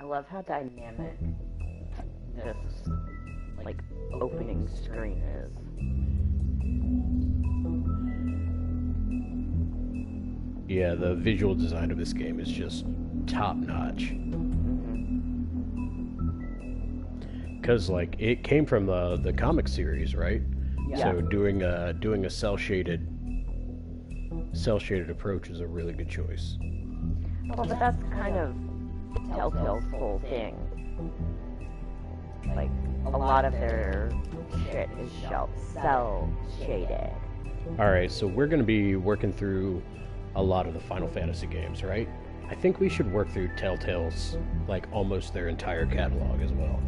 love how dynamic this, like, opening screen is. Yeah, the visual design of this game is just top-notch. Because, like, it came from the comic series, right? Yeah. So doing a cell-shaded approach is a really good choice. Well, but that's kind of Telltale's whole thing. Like, a lot of their shit is cell-shaded. Alright, so we're going to be working through a lot of the Final Fantasy games, right? I think we should work through Telltale's, like, almost their entire catalog as well.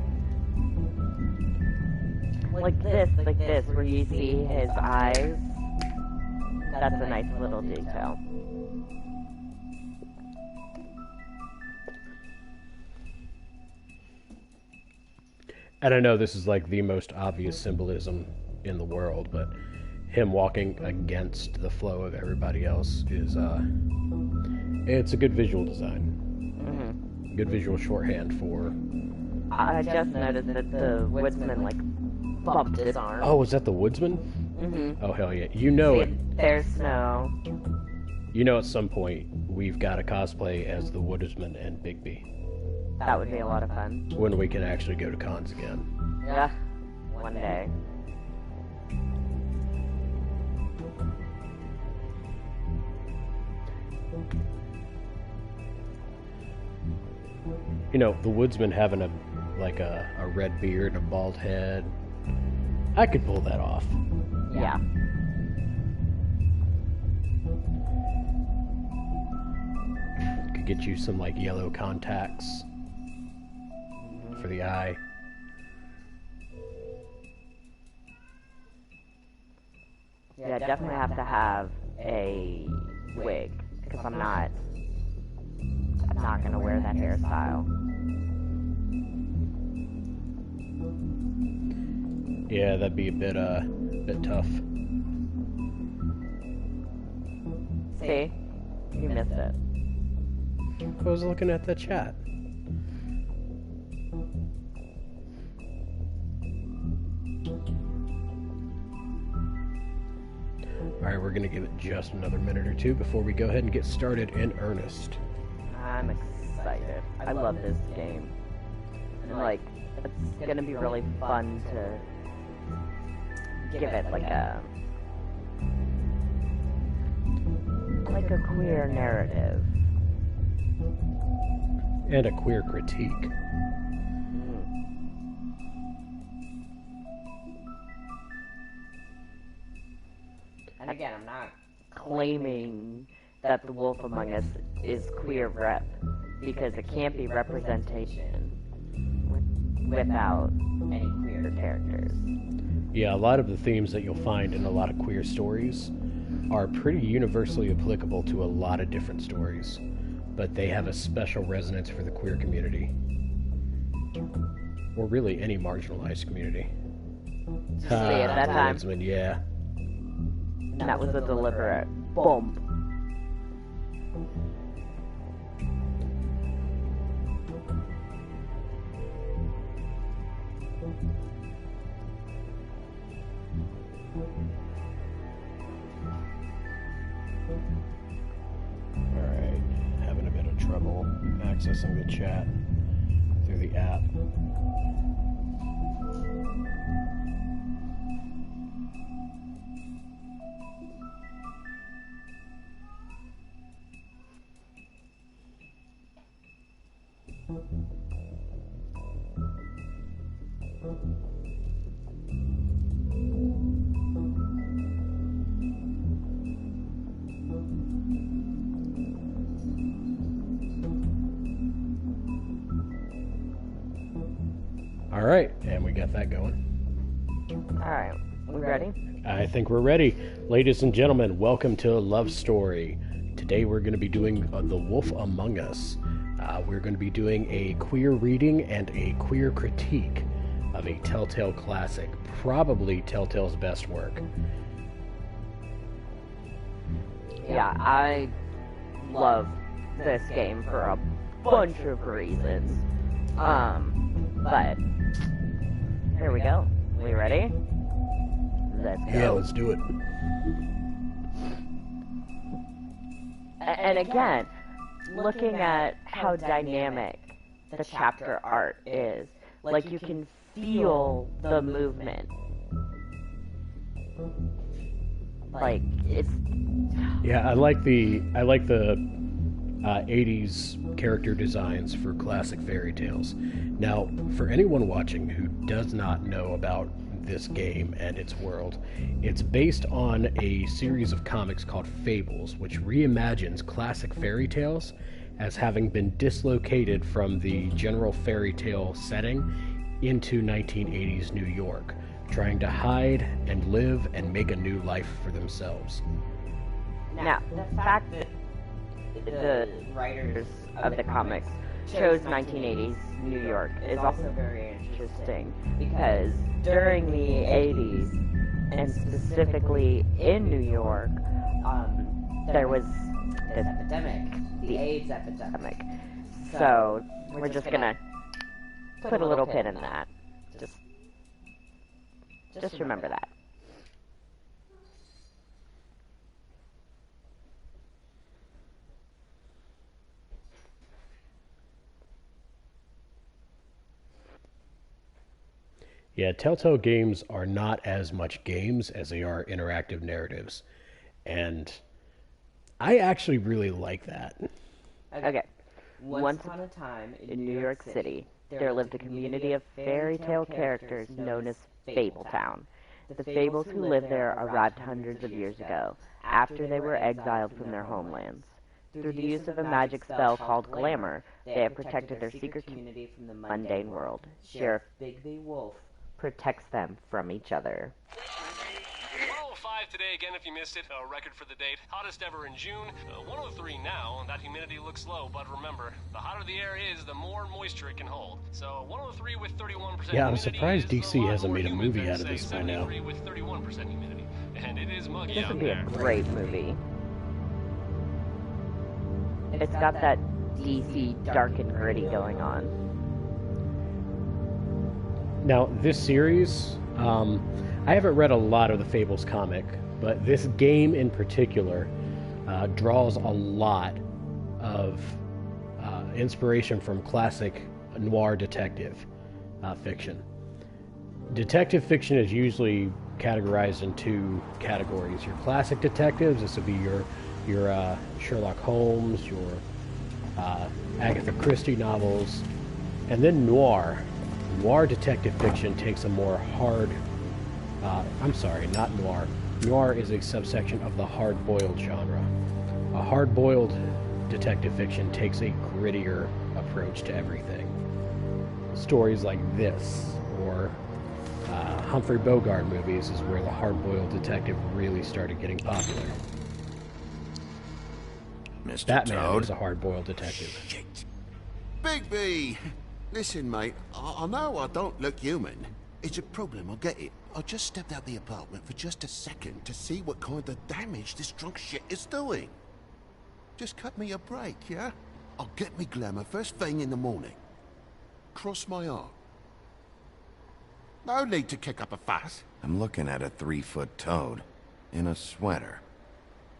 Like this, where you see his eyes. That's a nice little detail. And I know this is like the most obvious symbolism in the world, but him walking against the flow of everybody else is, it's a good visual design. Mm-hmm. Good visual shorthand for... I just noticed that the woodsman, like, bumped his arm. Oh, was that the woodsman? Mm-hmm. Oh, hell yeah. You know it. There's snow. You know at some point we've got to cosplay as the woodsman and Bigby. That would be a lot of fun. When we can actually go to cons again. Yeah, one day. You know, the woodsman having a red beard and a bald head. I could pull that off. Yeah. Could get you some, like, yellow contacts for the eye. Yeah, definitely have to have a wig, because I'm not gonna wear that hairstyle. Yeah, that'd be a bit tough. See? You missed it. I was looking at the chat. Alright, we're going to give it just another minute or two before we go ahead and get started in earnest. I'm excited. I love this game. And, like, it's gonna be really fun to give it, like a queer narrative. And a queer critique. And again, I'm not claiming that The Wolf Among Us is queer rep, because it can't be representation without any queer characters. Yeah, a lot of the themes that you'll find in a lot of queer stories are pretty universally applicable to a lot of different stories, but they have a special resonance for the queer community. Or really any marginalized community. See, at that time, Woodsman, yeah. that was a deliberate bump. Alright, having a bit of trouble accessing the chat through the app. Alright, and we got that going. Alright, we ready? I think we're ready. Ladies and gentlemen, welcome to Love Story. Today we're going to be doing The Wolf Among Us. We're going to be doing a queer reading and a queer critique of a Telltale classic, probably Telltale's best work. Yeah, I love this game for a bunch of reasons. But here we go. We ready? Let's go. Yeah, let's do it. And again, looking at how dynamic the chapter art is, like you can feel the movement. Like it's. Yeah, I like the 80s character designs for classic fairy tales. Now, for anyone watching who does not know about this game and its world, it's based on a series of comics called Fables, which reimagines classic fairy tales as having been dislocated from the general fairy tale setting into 1980s New York, trying to hide and live and make a new life for themselves. Now, the fact that the writers of the comics chose 1980s New York is also very interesting, because during the 80s, and specifically in New York, there was this epidemic, the AIDS epidemic. So we're just gonna put a little pin in that. Just remember that. Yeah, Telltale games are not as much games as they are interactive narratives. And I actually really like that. Okay. Once upon a time in New York City, there lived a community of fairy tale characters known as Fabletown. The Fables who lived there arrived hundreds of years ago, after they were exiled from their homelands. Through the use of a magic spell called Glamour, they have protected their secret community from the mundane world. Sheriff Bigby Wolf protects them from each other. 105 today again if you missed it. A record for the date. Hottest ever in June. 103 now. That humidity looks low, but remember, the hotter the air is, the more moisture it can hold. So 103 with 31%. Yeah, I'm surprised DC hasn't made a movie out of this by now. With 31% humidity. And it is muggy This out would be there. a great movie. It's got that DC dark and gritty going on. Now, this series, I haven't read a lot of the Fables comic, but this game in particular draws a lot of inspiration from classic noir detective fiction. Detective fiction is usually categorized in two categories. Your classic detectives, this would be your Sherlock Holmes, your Agatha Christie novels, and then noir. Noir detective fiction takes a more hard... not noir. Noir is a subsection of the hard-boiled genre. A hard-boiled detective fiction takes a grittier approach to everything. Stories like this, or Humphrey Bogart movies, is where the hard-boiled detective really started getting popular. Mr. Batman Toad. is a hard-boiled detective. Shit. Bigby! Listen, mate, I know I don't look human. It's a problem, I get it. I just stepped out the apartment for just a second to see what kind of damage this drunk shit is doing. Just cut me a break, yeah? I'll get me glamour first thing in the morning. Cross my heart. No need to kick up a fuss. I'm looking at a 3-foot toad in a sweater.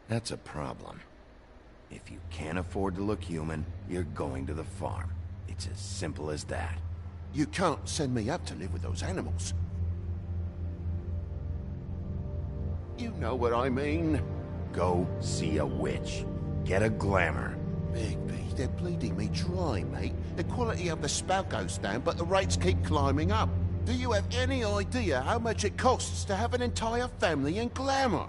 That's a problem. If you can't afford to look human, you're going to the farm. It's as simple as that. You can't send me up to live with those animals. You know what I mean. Go see a witch. Get a glamour. Bigby, they're bleeding me dry, mate. The quality of the spout goes down, but the rates keep climbing up. Do you have any idea how much it costs to have an entire family in glamour?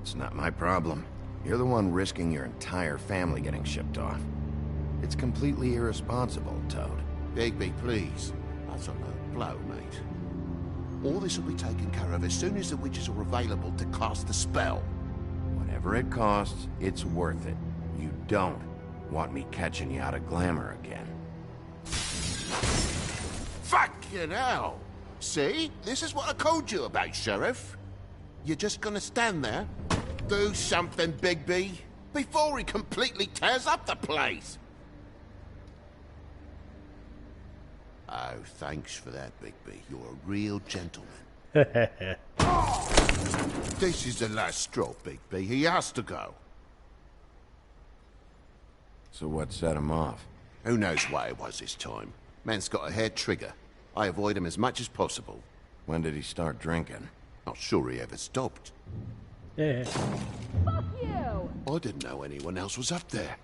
It's not my problem. You're the one risking your entire family getting shipped off. It's completely irresponsible, Toad. Bigby, please. That's a low blow, mate. All this will be taken care of as soon as the witches are available to cast the spell. Whatever it costs, it's worth it. You don't want me catching you out of glamour again. Fucking hell! See? This is what I called you about, Sheriff. You're just gonna stand there? Do something, Bigby. before he completely tears up the place. Oh, thanks for that, Bigby. You're a real gentleman. This is the last straw, Bigby. He has to go. So what set him off? Who knows why it was this time? Man's got a hair trigger. I avoid him as much as possible. When did he start drinking? Not sure he ever stopped. Yeah. Fuck you! I didn't know anyone else was up there.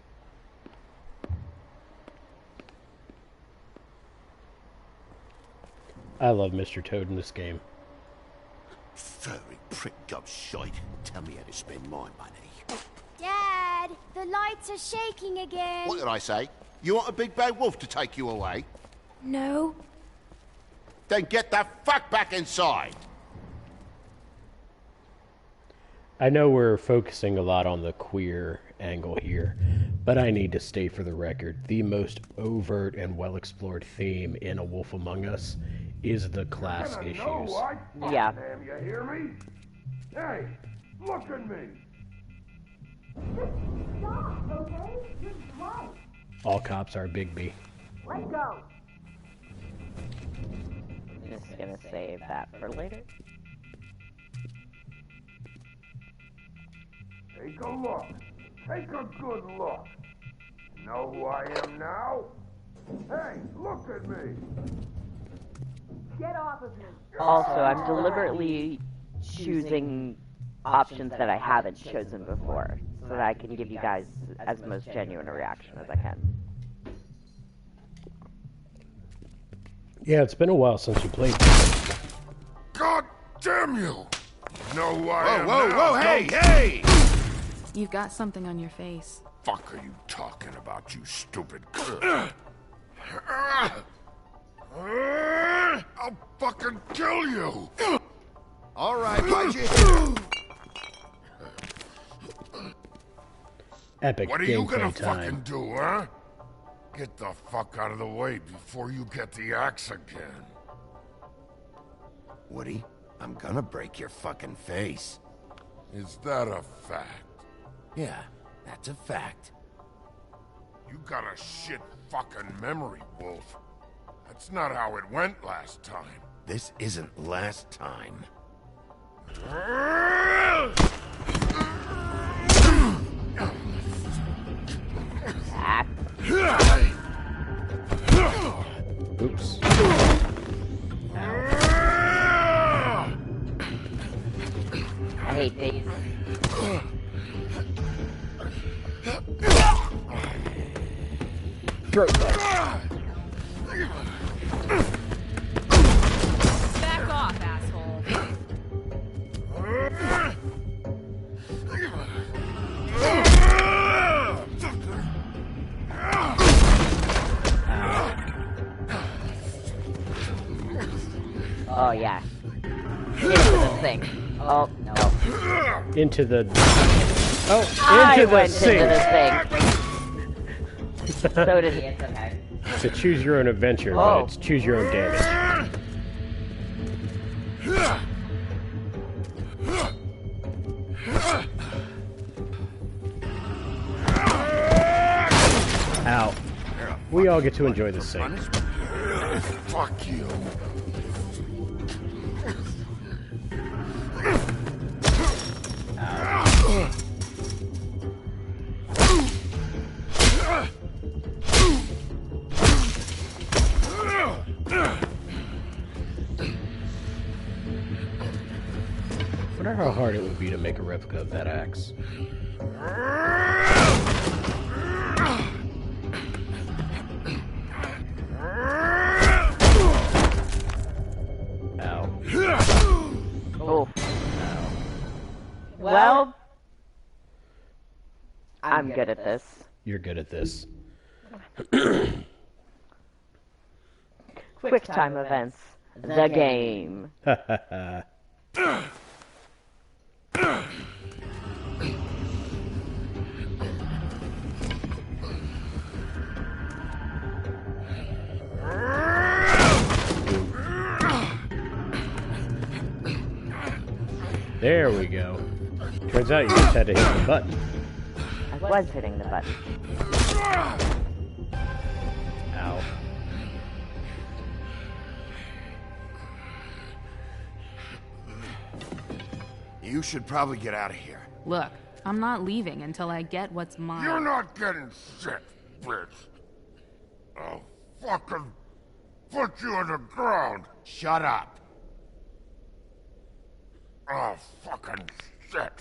I love Mr. Toad in this game. Furry prick gobshite. Tell me how to spend my money. Dad, the lights are shaking again. What did I say? You want a big bad wolf to take you away? No. Then get the fuck back inside! I know we're focusing a lot on the queer angle here, but I need to state for the record, the most overt and well-explored theme in A Wolf Among Us is the class issues. Yeah. Damn, you hear me? Hey, look at me. Stop, okay? You're drunk. All cops are Bigby. Let's go. Just gonna save that for later. Take a look. Take a good look. Know who I am now? Hey, look at me. Get off of me. Also, I'm deliberately choosing options that I haven't chosen before, so that I can give you guys as most genuine a reaction as I can. Yeah, it's been a while since you played. God damn you! Know who I am Whoa, now, whoa, hey, don't hey! You've got something on your face. Fuck are you talking about, you stupid I'll fucking kill you! All right, why'd you... Epic What are you gonna gameplay time. fucking do, huh? Get the fuck out of the way before you get the axe again. Woody, I'm gonna break your fucking face. Is that a fact? Yeah, that's a fact. You got a shit fucking memory, Wolf. That's not how it went last time. This isn't last time. Ah, Oops. I hate these. Throat punch. Back off, asshole. Oh yeah. Into the sink. Oh no. Into the... Oh, I into the went sink. into the sink. So did he. It's okay. It's a choose your own adventure, Oh. but it's choose your own damage. Ow. We all get to enjoy the sink. Fuck you. I wonder how hard it would be to make a replica of that axe. Ow. Oh. Well, I'm good at this. You're good at this. Quick time events. The game. There we go. Turns out you just had to hit the button. I was hitting the button. Ow. You should probably get out of here. Look, I'm not leaving until I get what's mine. You're not getting shit, bitch. I'll fucking put you on the ground. Shut up. Oh, fucking shit.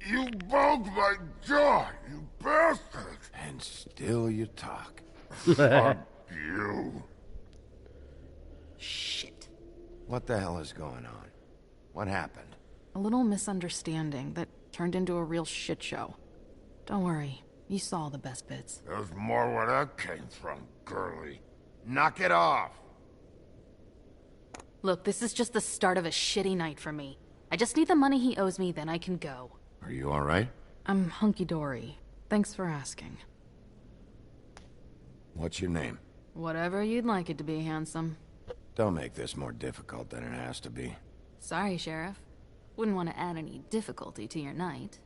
You broke my jaw, you bastard. And still you talk. Fuck you. Shit. What the hell is going on? What happened? A little misunderstanding that turned into a real shit show. Don't worry, you saw the best bits. There's more where that came from, girly. Knock it off. Look, this is just the start of a shitty night for me. I just need the money he owes me, then I can go. Are you alright? I'm hunky-dory. Thanks for asking. What's your name? Whatever you'd like it to be, handsome. Don't make this more difficult than it has to be. Sorry, Sheriff. Wouldn't want to add any difficulty to your night.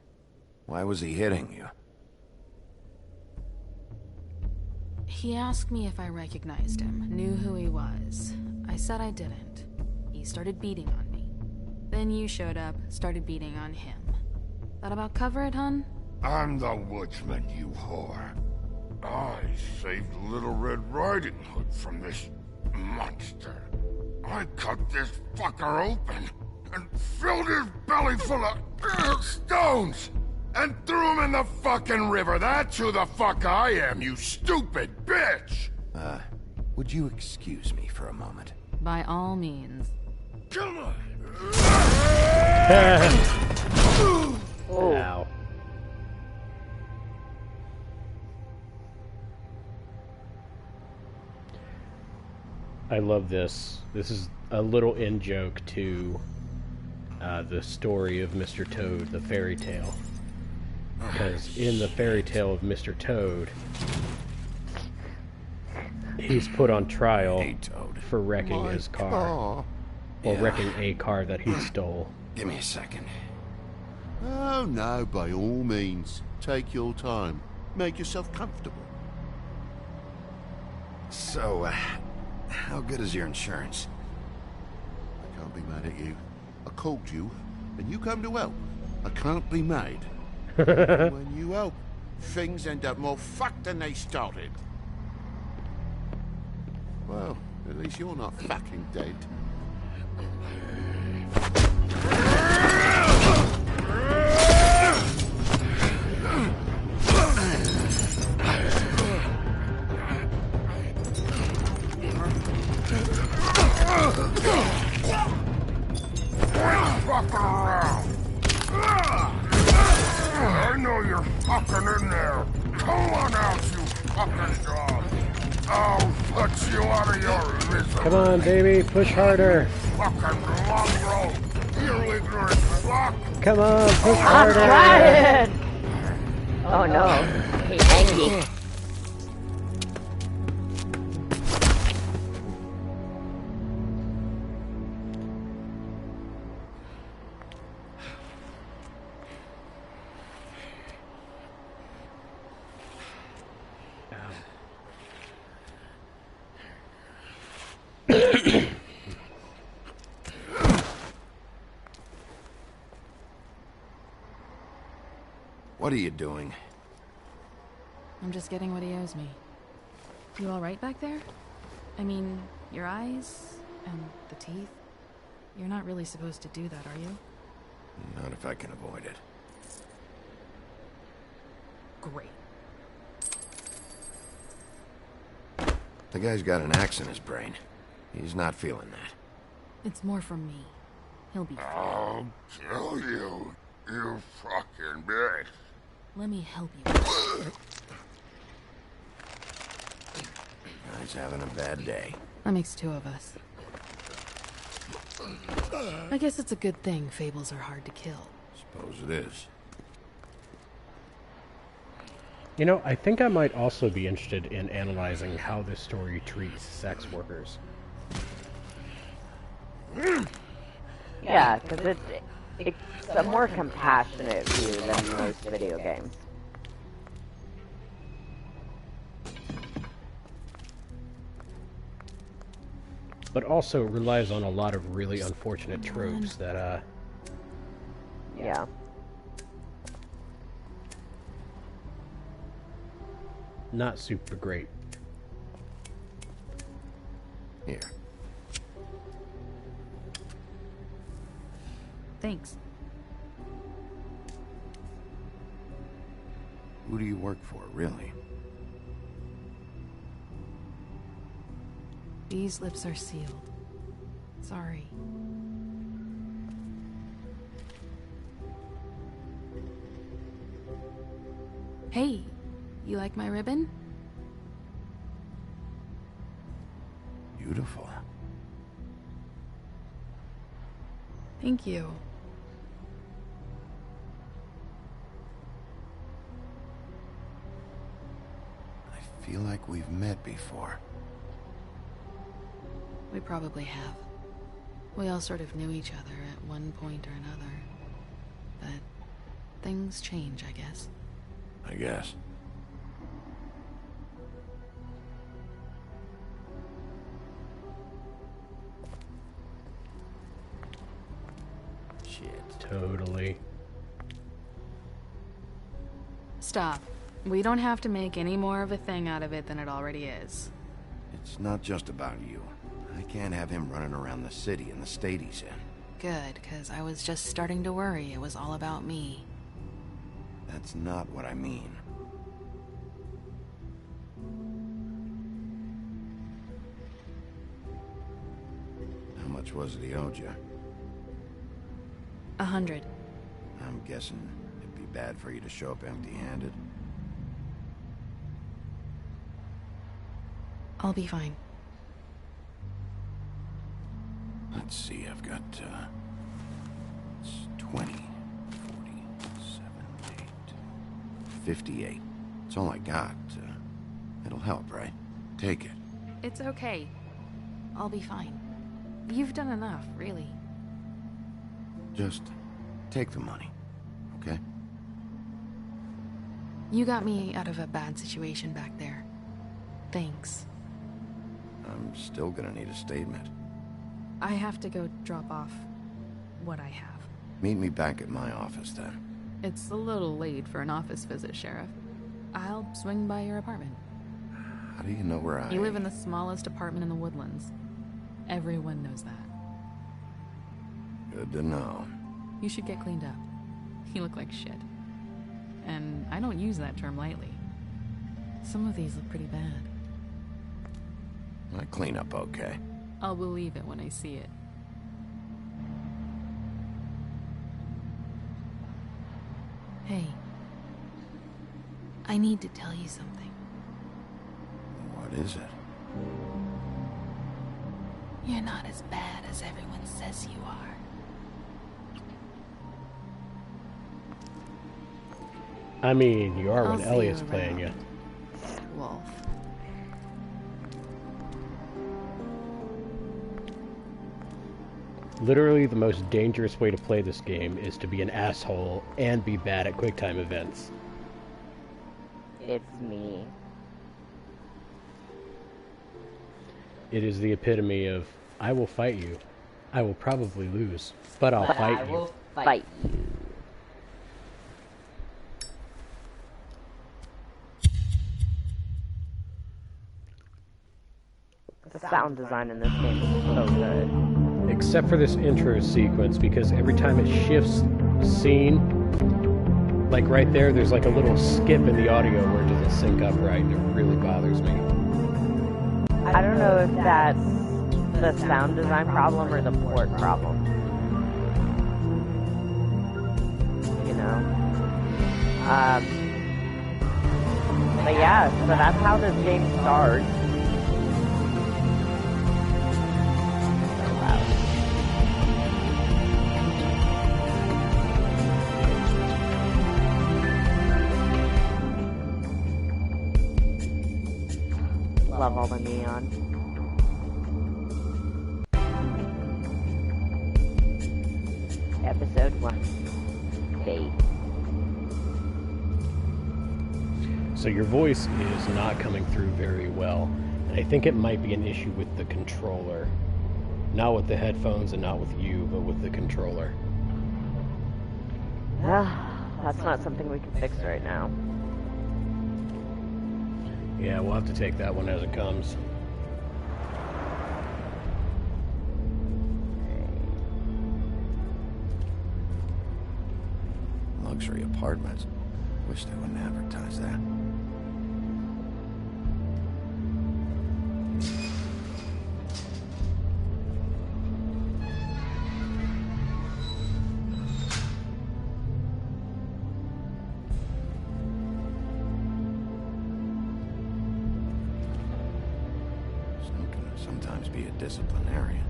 Why was he hitting you? He asked me if I recognized him, knew who he was. I said I didn't. He started beating on me. Then you showed up, started beating on him. That about cover it, hun? I'm the woodsman, you whore. I saved Little Red Riding Hood from this monster. I cut this fucker open and filled his belly full of stones and threw him in the fucking river. That's who the fuck I am, you stupid bitch! Would you excuse me for a moment? By all means. Come on! Ow. I love this. This is a little in-joke to the story of Mr. Toad, the fairy tale. Because in the fairy tale of Mr. Toad, he's put on trial Hey, Toad. for wrecking his car. Or wrecking a car that he stole. Give me a second. Oh, no, by all means. Take your time. Make yourself comfortable. So, how good is your insurance? I can't be mad at you. I called you, and you come to help. I can't be mad. When you help, things end up more fucked than they started. Well, at least you're not fucking dead. Fuck around! I know you're fucking in there. Come on out, you fucking dog. I'll put you out of your misery. Come on, baby, push harder. Fucking mongrel. You ignorant fuck. Come on, push I'm harder. trying! Oh no, he's angry. What are you doing? I'm just getting what he owes me. You alright back there? I mean, your eyes and the teeth? You're not really supposed to do that, are you? Not if I can avoid it. Great. The guy's got an axe in his brain. He's not feeling that. It's more from me. He'll be fine. I'll kill you, you fucking bitch. Let me help you. Guy's having a bad day. That makes two of us. I guess it's a good thing fables are hard to kill. Suppose it is. You know, I think I might also be interested in analyzing how this story treats sex workers. Yeah, because it's a more compassionate view than most video games. but also relies on a lot of really unfortunate tropes that, Yeah. not super great. Here. Thanks. Who do you work for, really? These lips are sealed. Sorry. Hey, you like my ribbon? Beautiful. Thank you. I feel like we've met before. We probably have. We all sort of knew each other at one point or another. But things change, I guess. I guess. Shit. Totally. Stop. We don't have to make any more of a thing out of it than it already is. It's not just about you. I can't have him running around the city in the state he's in. Good, because I was just starting to worry it was all about me. That's not what I mean. How much was it he owed you? 100. I'm guessing it'd be bad for you to show up empty-handed. I'll be fine. Let's see, I've got, it's 20, 40, 7, 8, 58. It's all I got. It'll help, right? Take it. It's okay. I'll be fine. You've done enough, really. Just take the money, okay? You got me out of a bad situation back there. Thanks. I'm still gonna need a statement. I have to go drop off what I have. Meet me back at my office, then. It's a little late for an office visit, Sheriff. I'll swing by your apartment. How do you know where I... You live in the smallest apartment in the Woodlands. Everyone knows that. Good to know. You should get cleaned up. You look like shit. And I don't use that term lightly. Some of these look pretty bad. I clean up okay. I'll believe it when I see it. Hey. I need to tell you something. What is it? You're not as bad as everyone says you are. I mean, you are I'll when see Elliot's you playing you. around, Wolf. Literally, the most dangerous way to play this game is to be an asshole and be bad at QuickTime events. It's me. It is the epitome of, I will fight you. I will probably lose, but I'll fight I you. will fight you. The sound design in this game is so good. Except for this intro sequence, because every time it shifts scene, like right there, there's like a little skip in the audio where it doesn't sync up right, and it really bothers me. I don't know if that's the sound design problem or the port problem. You know? But yeah, so that's how this game starts. So loud. Love all the neon. Episode 1. Fate. So your voice is not coming through very well, and I think it might be an issue with the controller. Not with the headphones and not with you, but with the controller. That's not something we can fix right now. Yeah, we'll have to take that one as it comes. Luxury apartments. Wish they wouldn't advertise that. Snow can sometimes be a disciplinarian.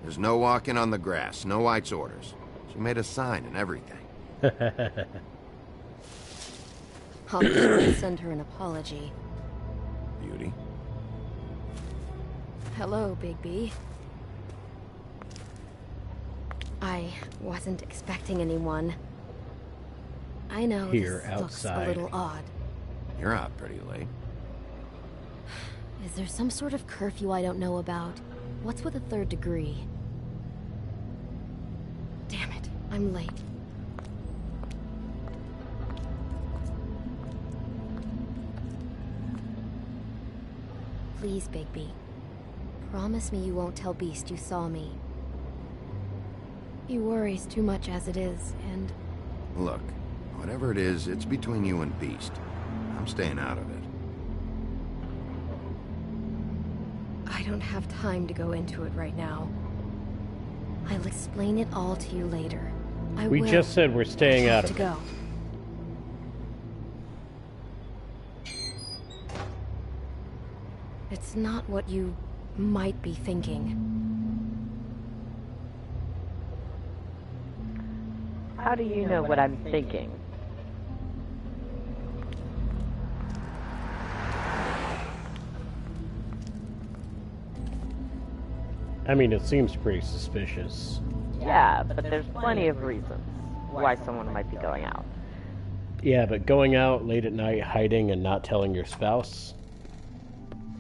There's no walking on the grass, no White's orders. She made a sign and everything. I'll definitely send her an apology. Beauty. Hello, Bigby. I wasn't expecting anyone. I know Here, this looks a outside. little odd. You're out pretty late. Is there some sort of curfew I don't know about? What's with a third degree? Damn it, I'm late. Please, Bigby. Promise me you won't tell Beast you saw me. He worries too much as it is, and... Look, whatever it is, it's between you and Beast. I'm staying out of it. I don't have time to go into it right now. I'll explain it all to you later. I We will. just said we're staying I have out of to it. go. It's not what you might be thinking. How do you know what I'm thinking? I mean, it seems pretty suspicious. Yeah, but there's plenty of reasons why someone might be going out. Yeah, but going out late at night, hiding, and not telling your spouse,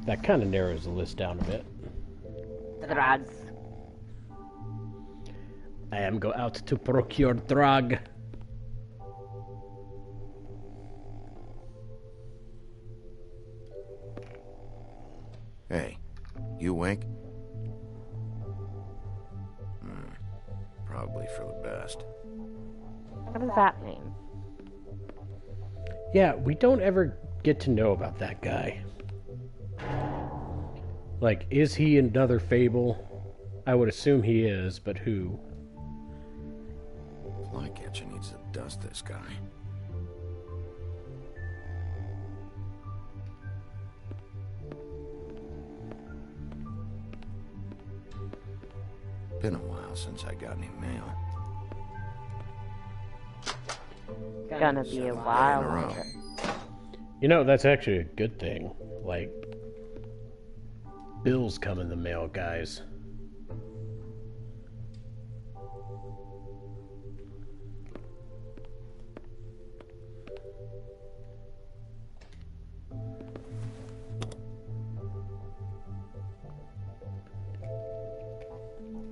that kind of narrows the list down a bit. Drugs. I am go out to procure drug. Hey, you wink? Probably for the best. What does that mean? Yeah, we don't ever get to know about that guy. Like, is he another Fable? I would assume he is, but who? Flycatcher needs to dust this guy. Been a while since I got any mail. Gonna be a In a while row. longer. You know, that's actually a good thing. Like, bills come in the mail, guys.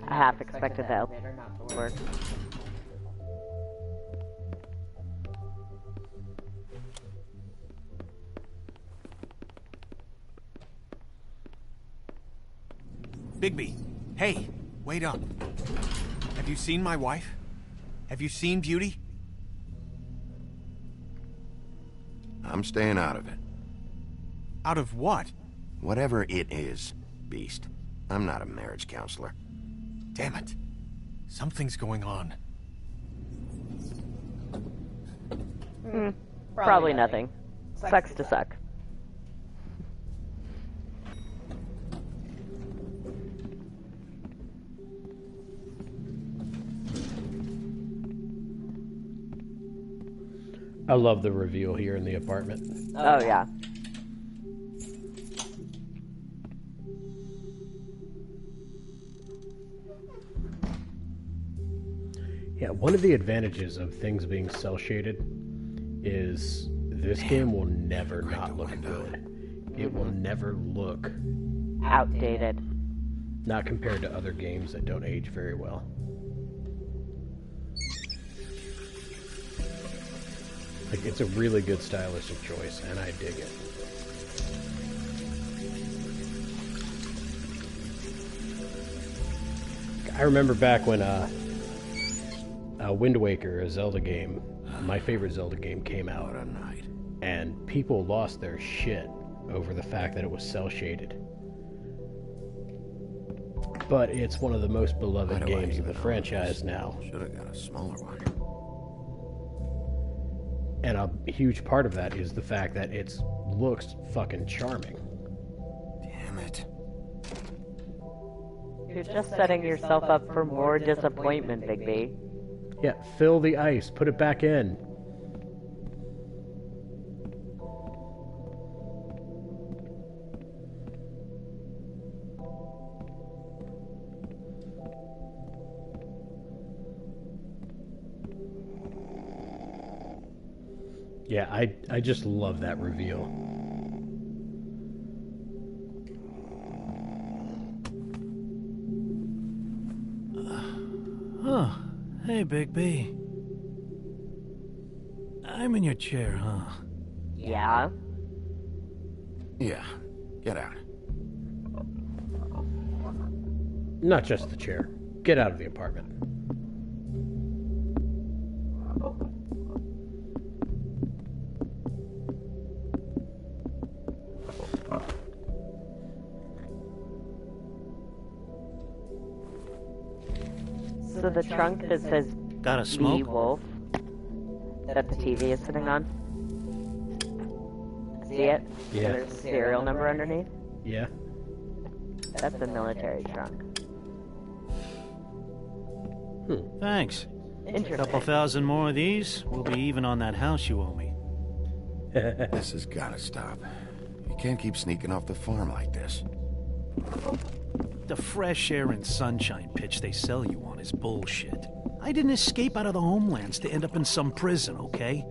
I half expected the elevator not to work. Bigby, hey, wait up. Have you seen my wife? Have you seen Beauty? I'm staying out of it. Out of what? Whatever it is, Beast. I'm not a marriage counselor. Damn it. Something's going on. Probably nothing. Sucks to suck. I love the reveal here in the apartment. Oh, yeah. Yeah, one of the advantages of things being cel-shaded is this game will never not look good. It will never look outdated. Not compared to other games that don't age very well. Like, it's a really good stylistic choice, and I dig it. I remember back when Wind Waker, a Zelda game, my favorite Zelda game, came out, and people lost their shit over the fact that it was cel-shaded. But it's one of the most beloved games of the franchise now. Should have got a smaller one. And a huge part of that is the fact that it looks fucking charming. Damn it. You're just setting yourself up for more disappointment, Bigby. Yeah, fill the ice. Put it back in. Yeah, I just love that reveal. Hey, Bigby. I'm in your chair, huh? Yeah? Yeah, get out. Not just the chair. Get out of the apartment. So the trunk that says Got a smoke? B Wolf that the TV is sitting on. See it? Yeah. And there's a serial number underneath. Yeah. That's the military trunk. Thanks. Interesting. Couple thousand more of these, we'll be even on that house you owe me. This has gotta stop. You can't keep sneaking off the farm like this. The fresh air and sunshine pitch they sell you on is bullshit. I didn't escape out of the homelands to end up in some prison, okay?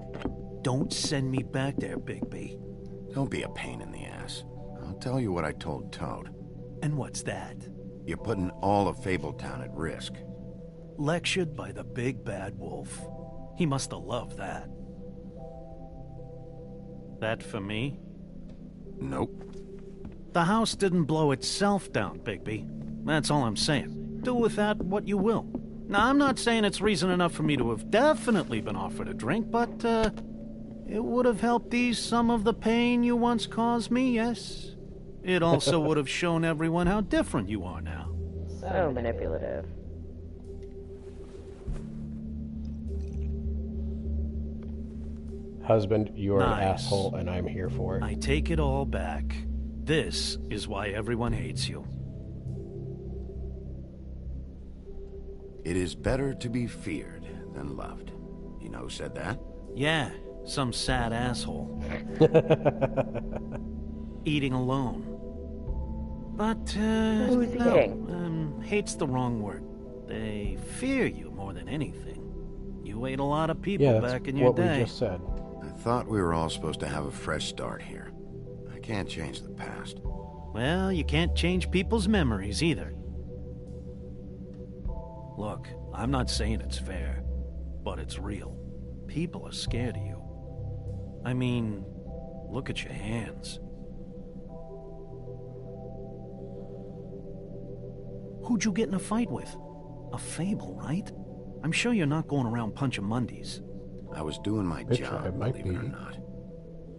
Don't send me back there, Bigby. Don't be a pain in the ass. I'll tell you what I told Toad. And what's that? You're putting all of Fabletown at risk. Lectured by the big bad wolf. He must have loved that. That for me? Nope. The house didn't blow itself down, Bigby. That's all I'm saying. Do with that what you will. Now, I'm not saying it's reason enough for me to have definitely been offered a drink, but, it would have helped ease some of the pain you once caused me, yes? It also would have shown everyone how different you are now. So manipulative. Husband, you're Nice. an asshole, and I'm here for it. I take it all back. This is why everyone hates you. It is better to be feared than loved. You know who said that? Yeah, some sad asshole. Eating alone. But, Who's no, eating? hate's the wrong word. They fear you more than anything. You ate a lot of people Yeah, that's back in your what day. we just said. I thought we were all supposed to have a fresh start here. I can't change the past. Well, you can't change people's memories either. Look, I'm not saying it's fair, but it's real. People are scared of you. I mean, look at your hands. Who'd you get in a fight with? A Fable, right? I'm sure you're not going around punching Mondays. I was doing my Bitch, job, I might believe it or be. not.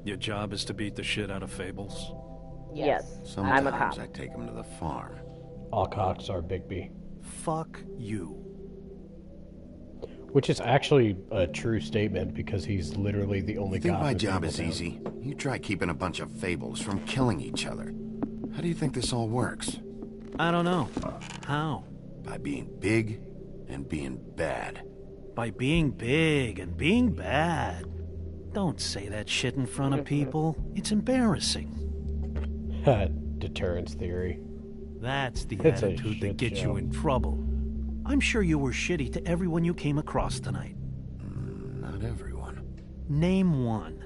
Your job is to beat the shit out of Fables. Yes, Sometimes I'm a cop. I take them to the farm. All cops are Bigby. Fuck you. Which is actually a true statement because he's literally the only You think cop my in job is Fabletown. easy? You try keeping a bunch of Fables from killing each other. How do you think this all works? I don't know. How? By being big and being bad. By being big and being bad. Don't say that shit in front of people. It's embarrassing. Deterrence theory. That's the It's a attitude that shit gets show. you in trouble. I'm sure you were shitty to everyone you came across tonight. Not everyone. Name one.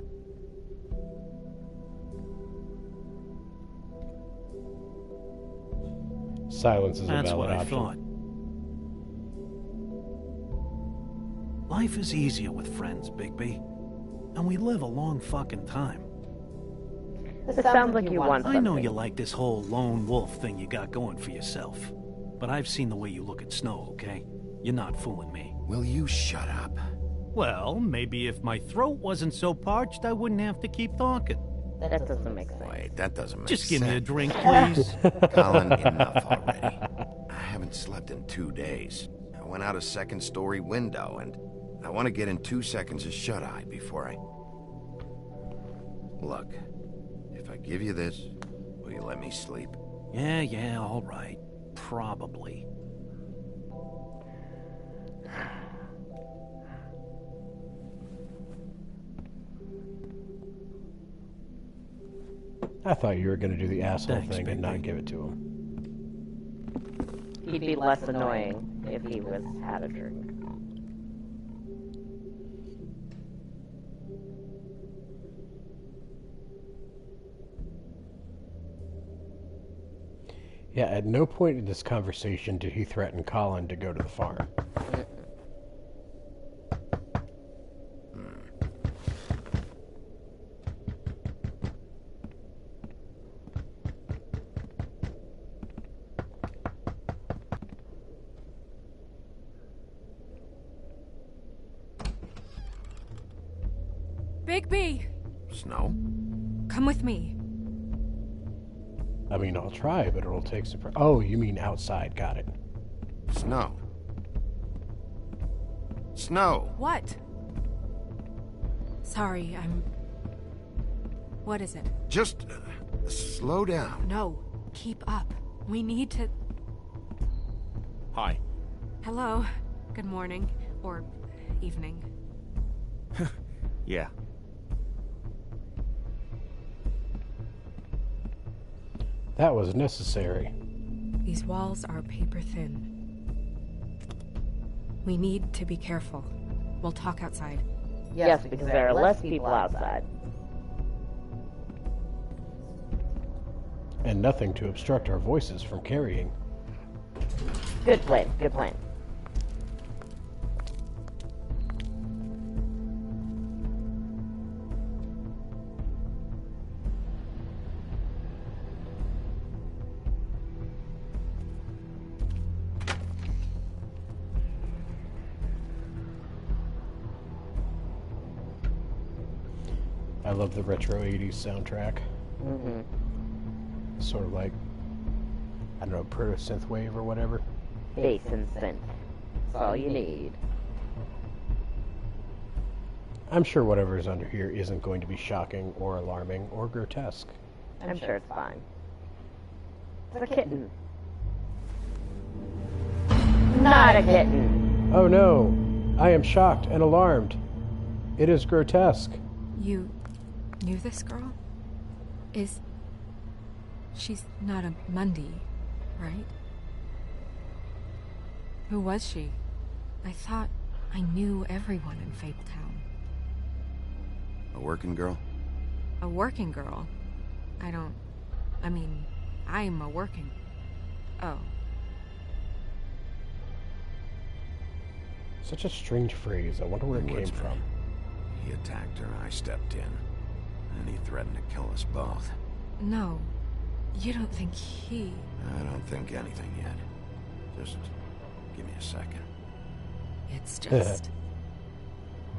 Silence is a That's valid what I option. thought. Life is easier with friends, Bigby. And we live a long fucking time. This sounds like you want something. I know you like this whole lone wolf thing you got going for yourself. But I've seen the way you look at Snow, okay? You're not fooling me. Will you shut up? Well, maybe if my throat wasn't so parched, I wouldn't have to keep talking. That doesn't make sense. Wait, that doesn't make Just sense. give me a drink, please. Colin, enough already. I haven't slept in 2 days. I went out a second-story window, and I want to get in 2 seconds of shut-eye before I... Look, if I give you this, will you let me sleep? Yeah, all right. Probably. I thought you were going to do the asshole Thanks, thing and Bigby. not give it to him. He'd be less annoying if he had a drink. Yeah, at no point in this conversation did he threaten Colin to go to the farm. Bigby! Snow? Come with me. I mean, I'll try, but it'll take some... Oh, you mean outside. Got it. Snow. Snow! What? Sorry, I'm... What is it? Just slow down. No, keep up. We need to... Hi. Hello. Good morning. Or evening. Yeah. That was necessary. These walls are paper thin. We need to be careful. We'll talk outside. Yes, because there are less people outside. And nothing to obstruct our voices from carrying. Good plan, good plan. I love the retro 80s soundtrack. Mm-hmm. Sort of like, I don't know, proto-synthwave or whatever. Bass and synth. That's all you need. I'm sure whatever is under here isn't going to be shocking or alarming or grotesque. I'm sure it's fine. It's a kitten. Not a kitten. Oh no! I am shocked and alarmed. It is grotesque. You knew this girl? She's not a Mundy, right? Who was she? I thought I knew everyone in Fabletown. A working girl? A working girl? I'm a working... Oh. Such a strange phrase. I wonder where it came from. He attacked her, I stepped in. And he threatened to kill us both. No. You don't think he... I don't think anything yet. Just give me a second. It's just...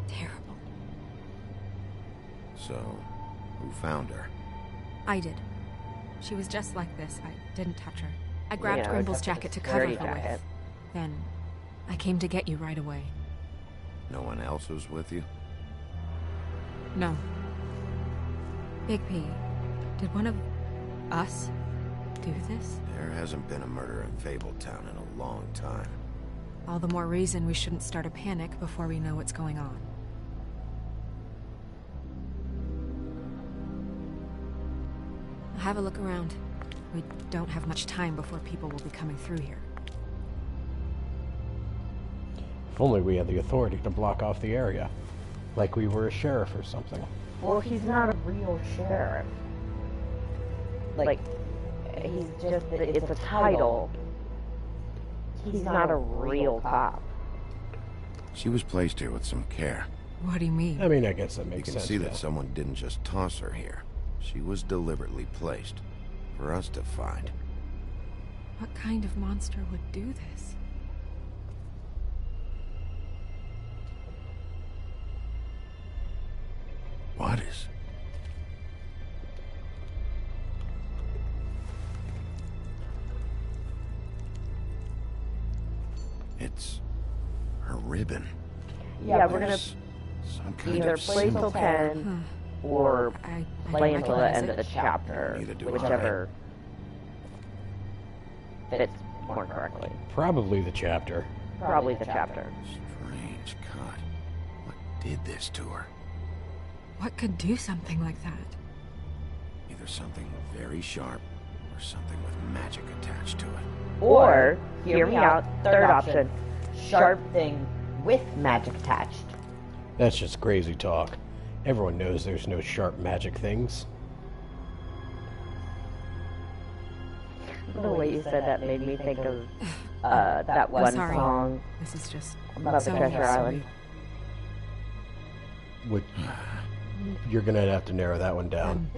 terrible. So, who found her? I did. She was just like this. I didn't touch her. I grabbed Yeah, Grimble's that's a jacket to cover her security jacket. with. Then, I came to get you right away. No one else was with you? No. Bigby, did one of us do this? There hasn't been a murder in Fabletown in a long time. All the more reason we shouldn't start a panic before we know what's going on. Have a look around. We don't have much time before people will be coming through here. If only we had the authority to block off the area. Like we were a sheriff or something. Well, he's not a real sheriff. Like, he's just, it's a title. He's not a real cop. She was placed here with some care. What do you mean? I mean, I guess that makes sense. You can see that someone didn't just toss her here. She was deliberately placed for us to find. What kind of monster would do this? What is? It's her ribbon. Yeah, we're gonna There's some kind either of play till symbol. 10 or play until the end of the it. chapter, Neither do I. whichever fits more correctly. Probably the chapter. Probably the chapter. Strange cut. What did this to her? What could do something like that? Either something very sharp or something with magic attached to it. Or, hear me out, third option, sharp thing with magic attached. That's just crazy talk. Everyone knows there's no sharp magic things. The way you said that made me think of that one Sorry. song This is just about the Treasure Island. Would, you're gonna have to narrow that one down.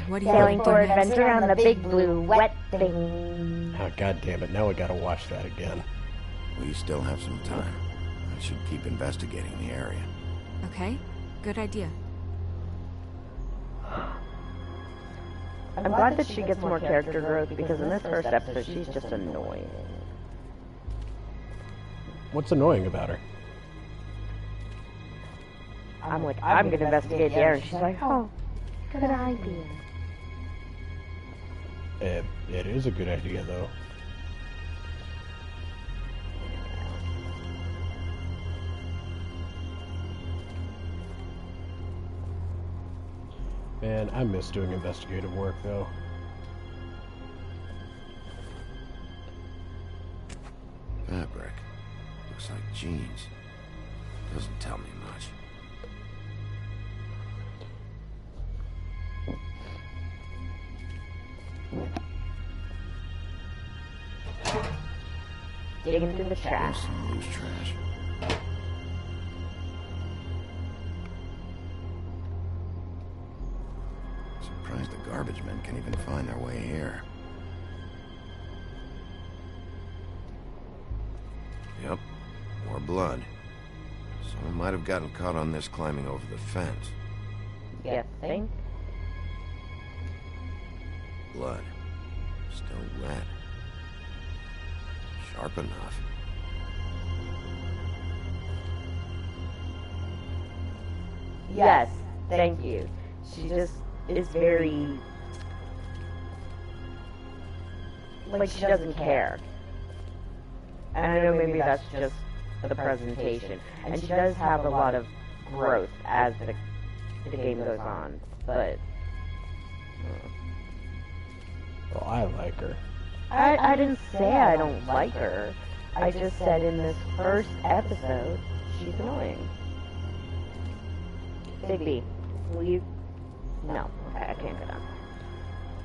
What do you Sailing think for next? adventure on the big blue wet thing. Oh, God damn it! Now we gotta watch that again. We still have some time. I should keep investigating the area. Okay, good idea. I'm glad that she gets more character growth because in this first episode she's just annoying. What's annoying about her? I'm like, I'm gonna investigate the area, and she's like, oh, Good idea. It is a good idea, though. Man, I miss doing investigative work, though. Fabric. Looks like jeans. Doesn't tell me much. digging through the There's trash. some loose trash. Surprised the garbage men can even find their way here. Yep, more blood. Someone might have gotten caught on this climbing over the fence. You think? Blood. Still wet. Sharp enough. Yes, thank you. She just is very... like she doesn't care. And I know maybe that's just the presentation. And she does have a lot of growth as the game goes on, but... Well, I like her. I didn't say I don't like her. I just said in this first episode, she's annoying. Bigby, will you... No, okay, I can't get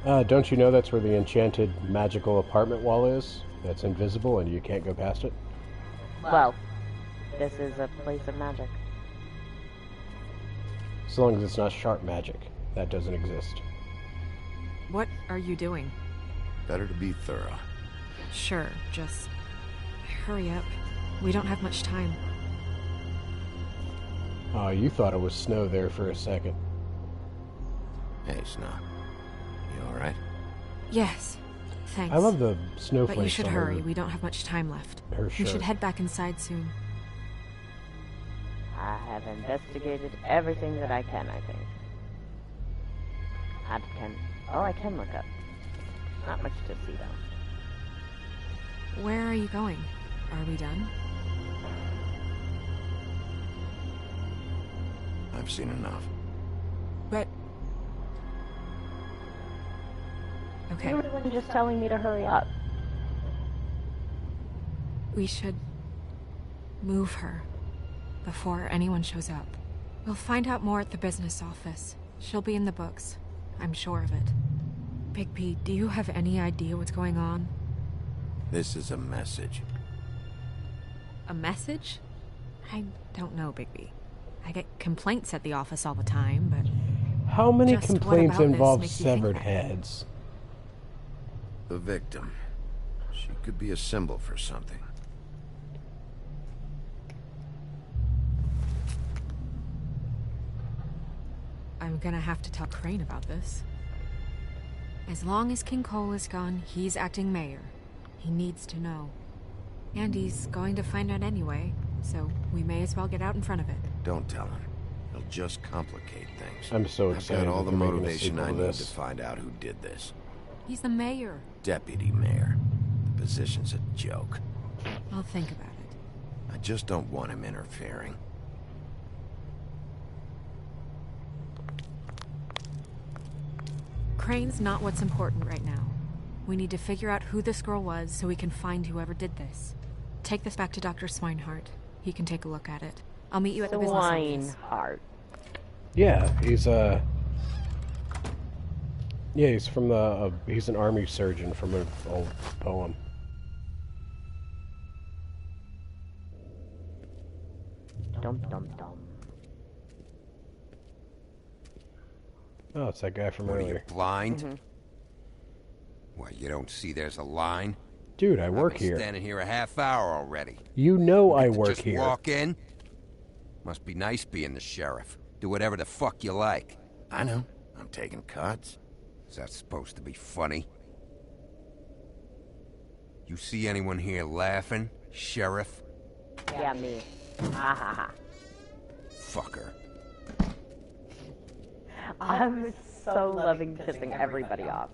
on. Don't you know that's where the enchanted magical apartment wall is? That's invisible and you can't go past it? Well, this is a place of magic. As long as it's not sharp magic. That doesn't exist. What are you doing? Better to be thorough. Sure, just hurry up. We don't have much time. Oh, you thought it was snow there for a second. Hey, Snow. You alright? Yes, thanks. I love the snowflakes. But you should on hurry. We don't have much time left. her You shirt. should head back inside soon. I have investigated everything that I can, I think. I can look up. Not much to see, though. Where are you going? Are we done? I've seen enough. But... Okay, You were the one just telling me to hurry up. we should Move her before anyone shows up. We'll find out more at the business office. She'll be in the books. I'm sure of it. Bigby, do you have any idea what's going on? This is a message. A message? I don't know, Bigby. I get complaints at the office all the time, but... How many just what complaints about this involve makes you think severed that? heads? The victim. She could be a symbol for something. I'm gonna have to tell Crane about this. As long as King Cole is gone, he's acting mayor. He needs to know. And he's going to find out anyway, so we may as well get out in front of it. Don't tell him. It'll just complicate things. I'm so I've excited got all that the they're making a motivation sequel I to need this. to find out who did this. He's the mayor. Deputy mayor. The position's a joke. I'll think about it. I just don't want him interfering. Crane's not what's important right now. We need to figure out who this girl was so we can find whoever did this. Take this back to Dr. Swinehart. He can take a look at it. I'll meet you at the business office. Swinehart. Yeah, he's he's from the he's an army surgeon from an old poem. Dum dum dum. Oh, it's that guy from What, are you earlier. blind? What, you don't see there's a line? Dude, I work I've been here. standing here a half hour already. You know I work Just here. walk in? Must be nice being the sheriff. Do whatever the fuck you like. I know. I'm taking cuts. Is that supposed to be funny? You see anyone here laughing, Sheriff? Yeah, me. Ha ha ha. Fucker. I'm so loving pissing everybody off.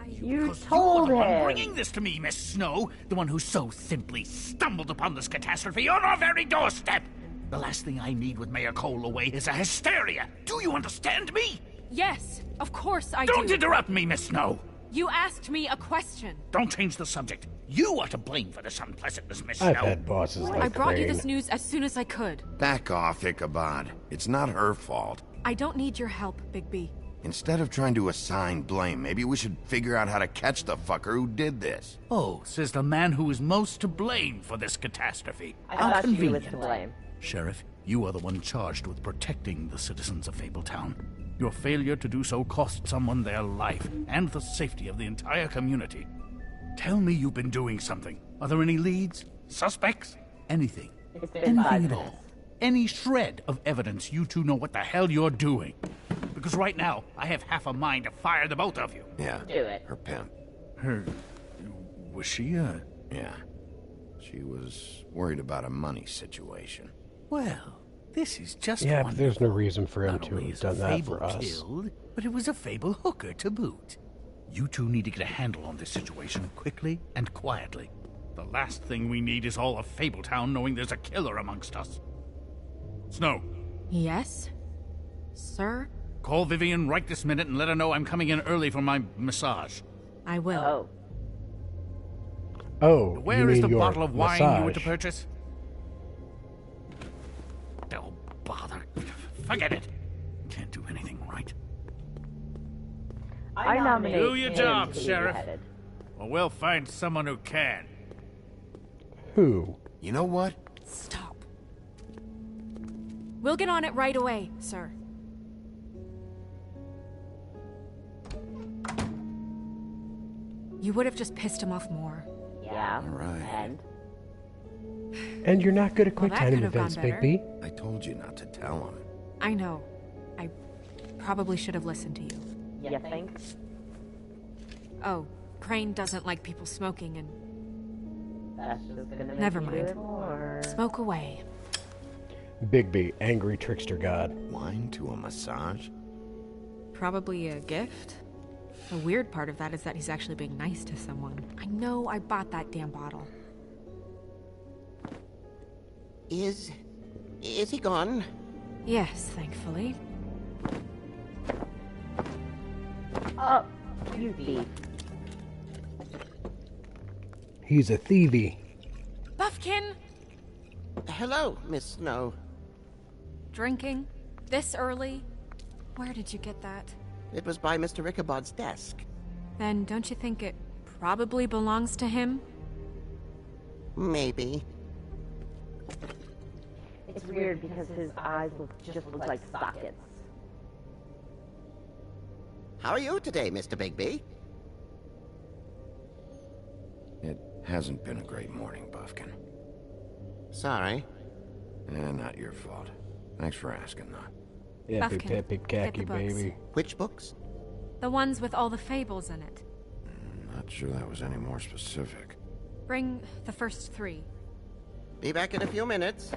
You told You're the one him. bringing this to me, Miss Snow. The one who so simply stumbled upon this catastrophe on our very doorstep. The last thing I need with Mayor Cole away is a hysteria. Do you understand me? Yes, of course I Don't do. interrupt me, Miss Snow. You asked me a question. Don't change the subject. You are to blame for this unpleasantness, Miss I've Snow. had bosses like I brought you Crane. this news as soon as I could. Back off, Ichabod. It's not her fault. I don't need your help, Bigby. Instead of trying to assign blame, maybe we should figure out how to catch the fucker who did this. Oh, says the man who is most to blame for this catastrophe. I How thought she was convenient. to blame. Sheriff, you are the one charged with protecting the citizens of Fabletown. Your failure to do so cost someone their life and the safety of the entire community. Tell me you've been doing something. Are there any leads? Suspects? Anything? It's been 5 Anything at minutes. all? Any shred of evidence you two know what the hell you're doing? Because right now, I have half a mind to fire the both of you. Yeah. Do it. Her pimp. Her... was she a... Yeah. She was worried about a money situation. Well, this is just Yeah, but wonderful. there's no reason for him Not to only have is done a that fable for us. killed, but it was a fable hooker to boot. You two need to get a handle on this situation quickly and quietly. The last thing we need is all of Fabletown knowing there's a killer amongst us. Snow, Yes? Sir? call Vivian right this minute and let her know I'm coming in early for my massage. I will. Oh. Oh, Where you is mean the your bottle of wine you were to massage. purchase? Oh, bother. Forget it. Can't do anything right. I nominate Do your him job, to be Sheriff. beheaded. Or we'll find someone who can. Who? You know what? Stop. We'll get on it right away, sir. You would have just pissed him off more. Yeah. All right. And And you're not good at Well, quick that time could have events, gone better. Bigby. I told you not to tell him. I know. I probably should have listened to you. you think? Oh, Crane doesn't like people smoking and... That's just gonna make Never you do mind. it more. Smoke away. Bigby, angry trickster god. Wine to a massage? Probably a gift? The weird part of that is that he's actually being nice to someone. I know I bought that damn bottle. Is he gone? Yes, thankfully. Oh, you thief. He's a thievy. Buffkin! Hello, Miss Snow. Drinking? This early? Where did you get that? It was by Mr. Ichabod's desk. Then don't you think it probably belongs to him? Maybe. It's weird because his eyes just look like sockets. How are you today, Mr. Bigby? It hasn't been a great morning, Buffkin. Sorry. Not your fault. Thanks for asking, though. Epic, Buffkin, epic, get the cacky, books. baby. Which books? The ones with all the fables in it. Not sure that was any more specific. Bring the first 3. Be back in a few minutes.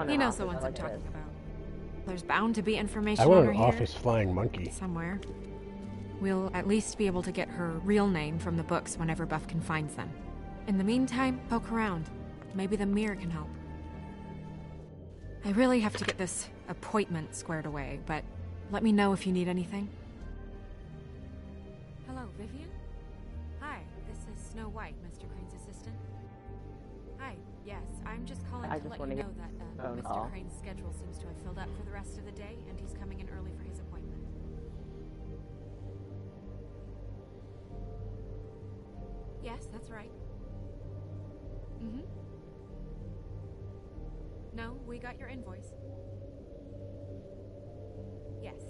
He knows the ones I'm talking about. There's bound to be information I on want her an here. office flying monkey. Somewhere. We'll at least be able to get her real name from the books whenever Buffkin finds them. In the meantime, poke around. Maybe the mirror can help. I really have to get this appointment squared away, but let me know if you need anything. Hello, Vivian? Hi, this is Snow White, Mr. Crane's assistant. Hi, yes, I'm just calling to let you know that Mr. Crane's schedule seems to have filled up for the rest of the day, and he's coming in early for his appointment. Yes, that's right. Mm-hmm. No, we got your invoice. Yes.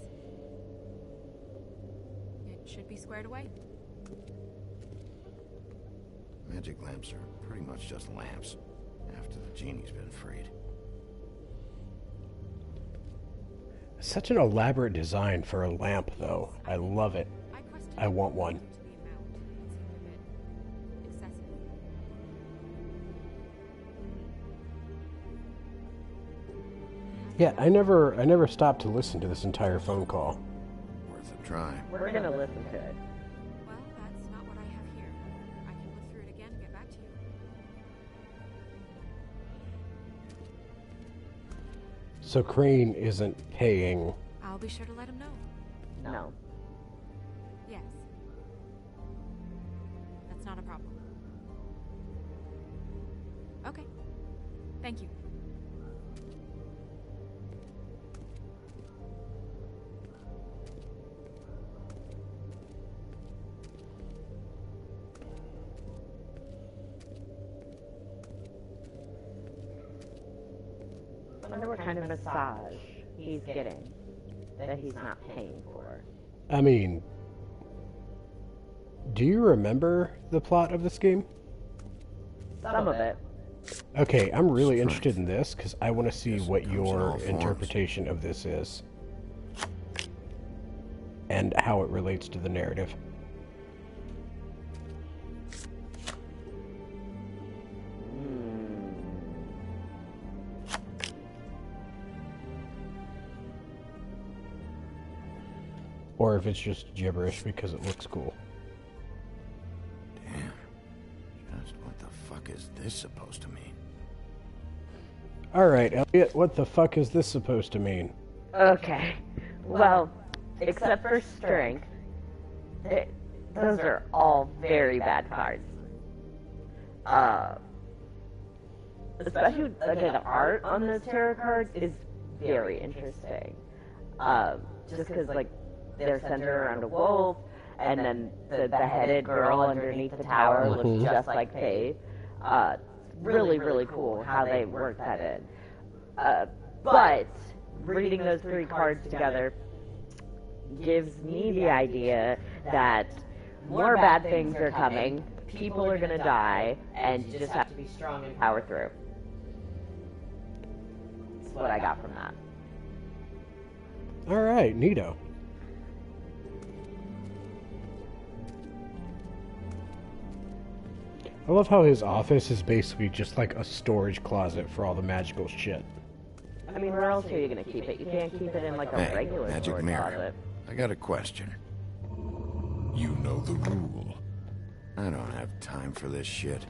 It should be squared away. Magic lamps are pretty much just lamps, after the genie's been freed. Such an elaborate design for a lamp, though. I love it. I want one. Yeah, I never stopped to listen to this entire phone call. Worth a try. We're gonna listen to it. Well, that's not what I have here. I can look through it again and get back to you. So Crane isn't paying. I'll be sure to let him know. No. Yes. That's not a problem. Okay. Thank you. I wonder what kind of massage he's getting that he's not paying for. I mean, do you remember the plot of this game? Some of it. Okay, I'm really interested in this because I want to see Yes, it what comes in your all forms. interpretation of this is and how it relates to the narrative. Or if it's just gibberish because it looks cool. Damn. Just what the fuck is this supposed to mean? Alright, Elliot, what the fuck is this supposed to mean? Okay. Well, except for strength, those are all very bad cards. Especially the art on those tarot cards is very interesting. Just because, like, they're centered around a wolf, and then the beheaded girl underneath the tower looks just like Faith. Really, really cool how they work that in. But reading those 3 cards together gives me the idea that more bad things are coming, people are going to die, and you just have to be strong and power through. That's what I got from that. Alright, neato. I love how his office is basically just like a storage closet for all the magical shit. I mean, where else are you going to keep it? You can't keep it in like a Hey, regular magic storage mirror. closet. I got a question. You know the rule. I don't have time for this shit.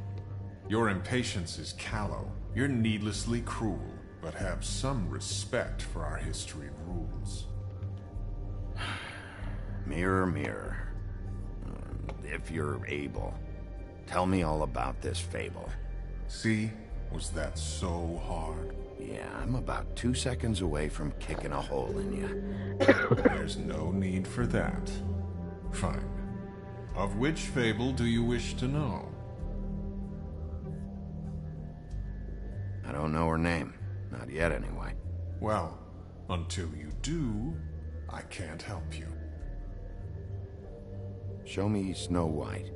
Your impatience is callow. You're needlessly cruel, but have some respect for our history and rules. Mirror, mirror. If you're able. Tell me all about this fable. See? Was that so hard? Yeah, I'm about 2 seconds away from kicking a hole in you. There's no need for that. Fine. Of which fable do you wish to know? I don't know her name. Not yet, anyway. Well, until you do, I can't help you. Show me Snow White.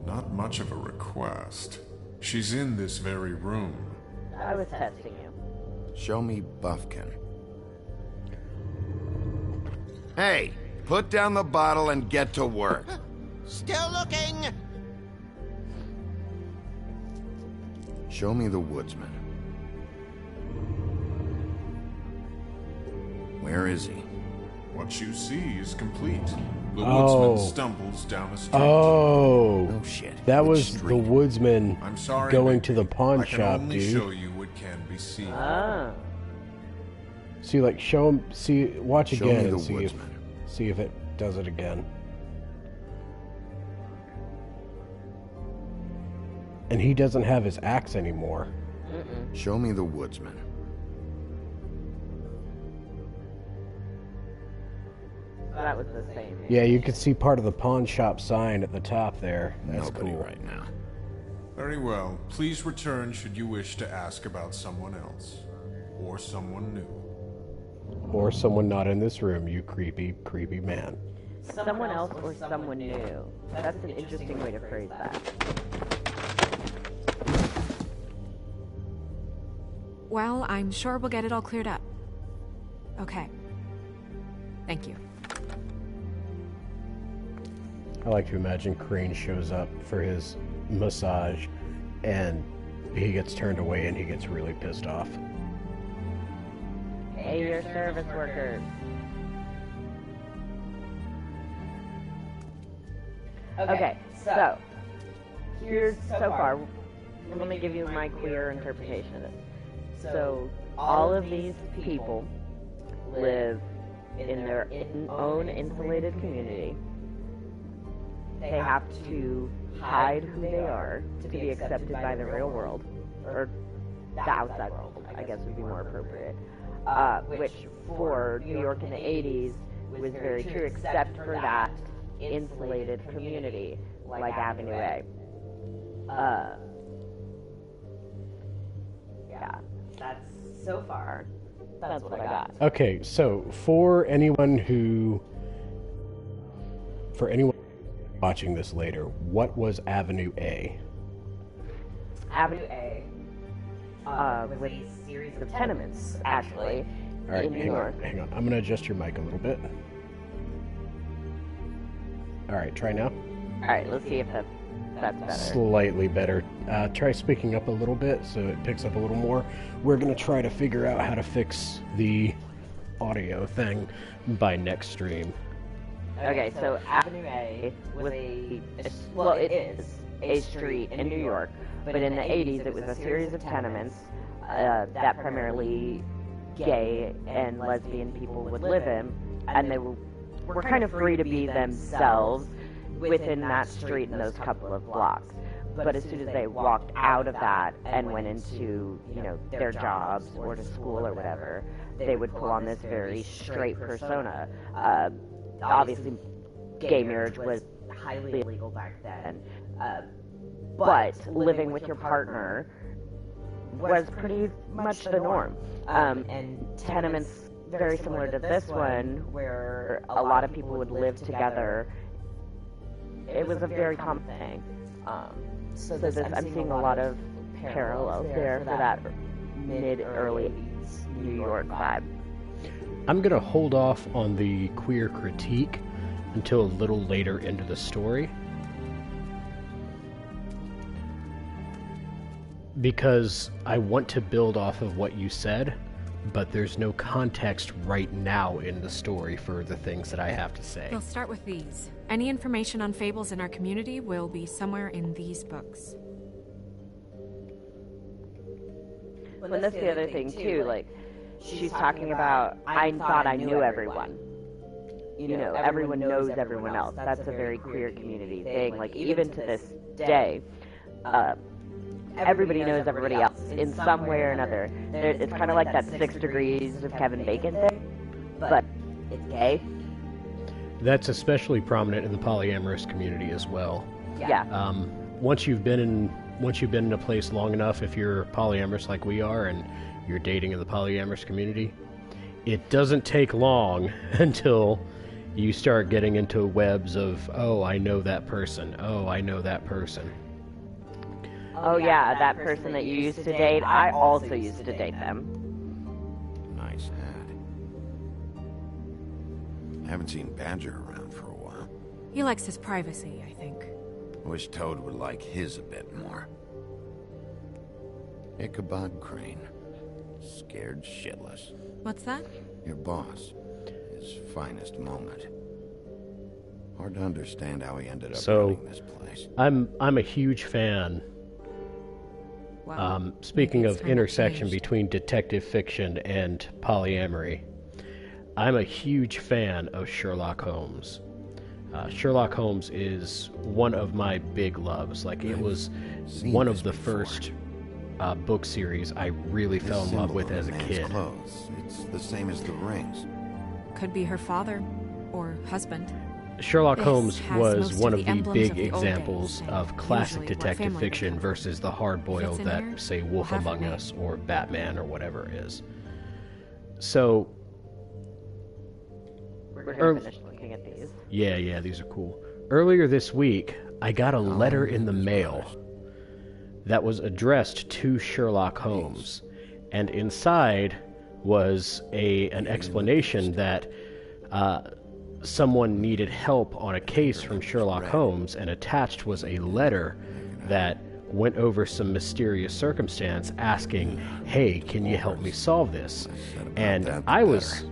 Not much of a request. She's in this very room. I was testing you. Show me Buffkin. Hey, put down the bottle and get to work. Still looking! Show me the woodsman. Where is he? What you see is complete. The Oh. woodsman stumbles down a street. Oh, No shit. that Which was street? the woodsman I'm sorry, going Bigby. to the pawn I can shop, only dude. show you what can be seen. Ah. See, like, show him. See, watch Show again me the and woodsman. see if it does it again. And he doesn't have his axe anymore. Show me the woodsman. That was the same. Yeah, you can see part of the pawn shop sign at the top there. That's Nobody cool. right now. Very well. Please return should you wish to ask about someone else. Or someone new. Or someone not in this room, you creepy, creepy man. Someone else or someone new. That's an interesting way to phrase that. Well, I'm sure we'll get it all cleared up. Okay. Thank you. I like to imagine Crane shows up for his massage and he gets turned away and he gets really pissed off. Hey, your service workers. Okay, so here's so far. Let me give you my queer interpretation of this. So all of these people live in their own insulated community. They have to hide who they are to be accepted by the real world, or the outside world, I guess would be more appropriate. Which for New York in the 80s was very true, except for that insulated community like Avenue A. Yeah, that's so far. That's what I got. Okay, so for anyone watching this later, what was Avenue A? Avenue A was a series of tenements, actually, All right, in New York. hang on. I'm going to adjust your mic a little bit. All right, try now. All right, let's see if that's better. Slightly better. Try speaking up a little bit so it picks up a little more. We're going to try to figure out how to fix the audio thing by next stream. Okay, so Avenue A was it is a street in New York, but in the 80s it was a series of tenements that primarily gay and lesbian people would live in, and they were kind of free to be themselves within that street in those couple of blocks. But as soon as they walked out of that and went into, their jobs or to school or whatever, they would pull on this very straight persona. Obviously, gay marriage was highly illegal back then, but living with your partner was pretty much the norm. And tenements, very similar to this one, where a lot of people would live together, it was a very common thing. So this, I'm seeing a lot of parallels there for that mid-early New York vibe. I'm going to hold off on the queer critique until a little later into the story, because I want to build off of what you said, but there's no context right now in the story for the things that I have to say. We'll start with these. Any information on fables in our community will be somewhere in these books. Well, that's the other thing, too, like, she's talking about, I thought I knew everyone. everyone knows everyone else. That's a very queer community thing. Like, even to this day, everybody knows everybody else in some way or another. It's kind of like that 6 Degrees of Kevin Bacon thing, but it's gay. That's especially prominent in the polyamorous community as well. Yeah. Once you've been in a place long enough, if you're polyamorous like we are, and you're dating in the polyamorous community, it doesn't take long until you start getting into webs of, oh, I know that person. Oh, I know that person. Oh yeah, that person that you used to date, I also used to date them. Nice hat. Haven't seen Badger around for a while. He likes his privacy, I think. Wish Toad would like his a bit more. Ichabod Crane. Scared shitless. What's that? Your boss. His finest moment. Hard to understand how he ended up running this place. I'm a huge fan. Speaking of intersection between detective fiction and polyamory, I'm a huge fan of Sherlock Holmes. Sherlock Holmes is one of my big loves. Like, it was one of the first book series I really fell in love with as a kid. It's the same as the rings. Could be her father or husband. Sherlock Holmes was one of the big of the examples of classic usually what detective family fiction versus the hard-boiled in that, there, say, Wolf we'll have Among her Us or Batman or whatever is. So, We're gonna finish looking at these. yeah, these are cool. Earlier this week, I got a letter in the mail that was addressed to Sherlock Holmes, and inside was an explanation that someone needed help on a case from Sherlock Holmes, and attached was a letter that went over some mysterious circumstance asking, hey, can you help me solve this? And I was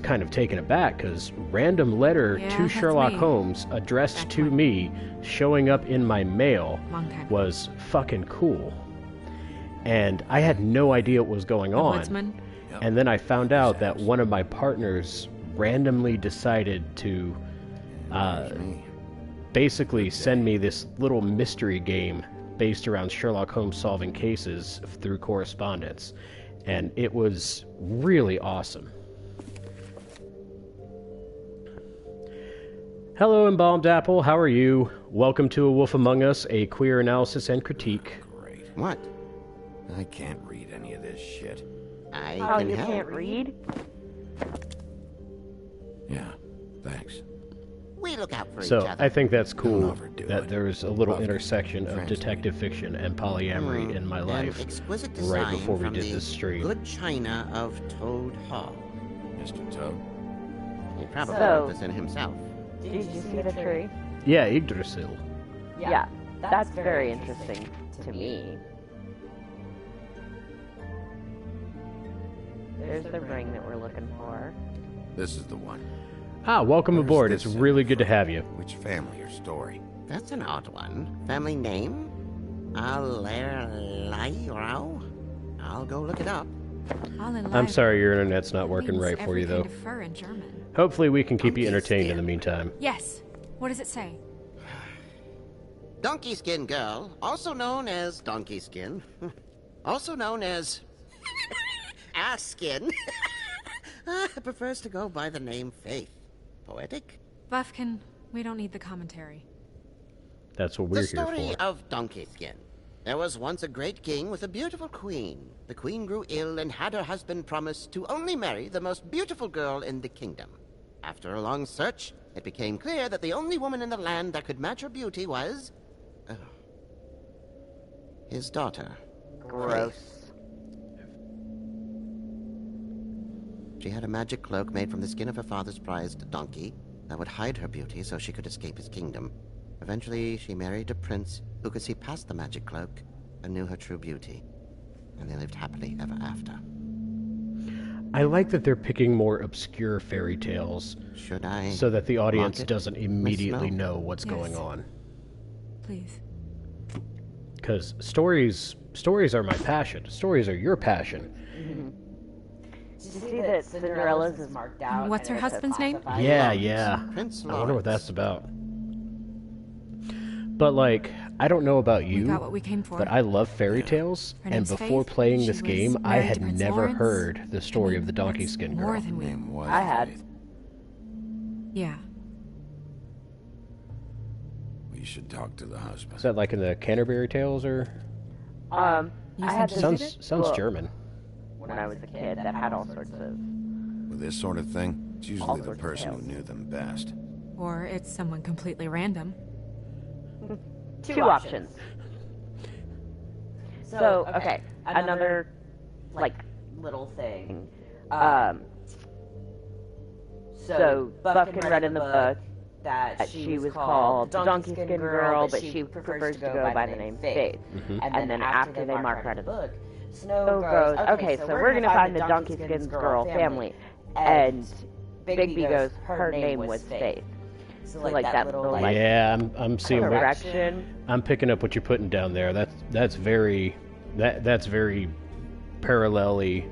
kind of taken aback, because random letter to Sherlock Holmes addressed to me showing up in my mail was fucking cool. And I had no idea what was going on. And then I found out that one of my partners randomly decided to basically send me this little mystery game based around Sherlock Holmes solving cases through correspondence. And it was really awesome. Hello, Embalmed Apple. How are you? Welcome to A Wolf Among Us, a queer analysis and critique. Great. What? I can't read any of this shit. You can't read? Yeah, thanks. We look out for each So other. I think that's cool that there's a little intersection of detective fiction and polyamory in my life Exquisite right design before we from did the this stream. Good china of Toad Hall. Mr. Toad? He probably wrote this in himself. Did you see the tree? Yeah, Yggdrasil. Yeah, that's very interesting to me. There's the ring that we're looking for. This is the one. Ah, welcome aboard. It's really good to have you. Which family or story? That's an odd one. Family name? I'll go look it up. I'm sorry your internet's not working right for you, though. Hopefully we can keep you entertained in the meantime. Yes. What does it say? Donkey Skin Girl, also known as Donkey Skin, also known as Ass Skin, prefers to go by the name Faith. Poetic? Buffkin, we don't need the commentary. That's what we're The here story for. of Donkey Skin. There was once a great king with a beautiful queen. The queen grew ill and had her husband promise to only marry the most beautiful girl in the kingdom. After a long search, it became clear that the only woman in the land that could match her beauty was... his daughter. Gross. She had a magic cloak made from the skin of her father's prized donkey that would hide her beauty so she could escape his kingdom. Eventually, she married a prince who could see past the magic cloak and knew her true beauty. And they lived happily ever after. I like that they're picking more obscure fairy tales Should I so that the audience mark it, doesn't Miss immediately Snow? know what's going on. Please. Because stories are my passion. Stories are your passion. Did you see that Cinderella's is marked out? What's her husband's name? Yeah, yeah. Prince I wonder what Lawrence. that's about. But, like, I don't know about We you, got what we came for. but I love fairy tales, Her and name's before Faith. playing She this was game, I married had to Prince never Lawrence. heard the story of the donkey That's skin more girl. than we... Name was I had. Faith. Yeah. We should talk to the husband. Is that like in the Canterbury Tales, or? You I said had you this did Sounds it? sounds book German. when I was a kid that had all sorts of... With this sort of thing, it's All usually the sorts of person who tales. knew them best. Or it's someone completely random. Two options. So, okay, another, like, little thing. So, Buffkin read in the book that she was called Donkey Skin Girl, but she prefers to go by the name Faith. And then after they mark her out of the book, Snow goes, okay, so we're going to find the Donkey Skin Girl family. And Bigby goes, her name was Faith. So, like, that little, like, Yeah, I'm seeing what, correction. I'm picking up what you're putting down there. That's very parallel-y.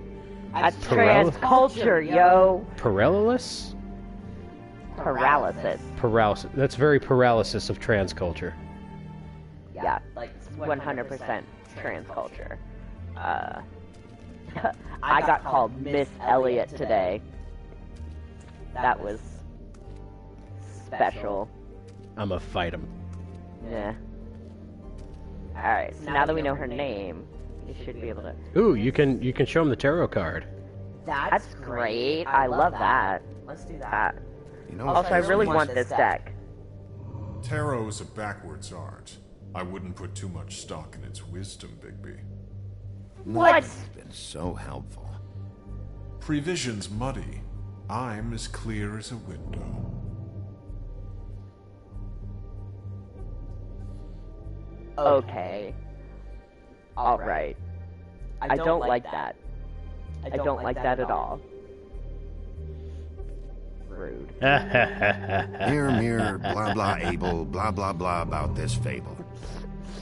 That's trans culture, yo. Paralysis? Paralysis. Paralysis. That's very paralysis of trans culture. Yeah, like 100% trans culture. I got called Miss Elliot today. That was special. I'ma fight him. Yeah. Alright, so now that we know her name, you should be able to... Ooh, you can show him the tarot card. That's great. I love that. Let's do that. You know, Also, I really want this deck. Tarot is a backwards art. I wouldn't put too much stock in its wisdom, Bigby. What? It's been so helpful. Prevision's muddy. I'm as clear as a window. Okay. Alright. I don't like that. I don't like that at all. Rude. Mirror, blah blah able, blah blah blah about this fable.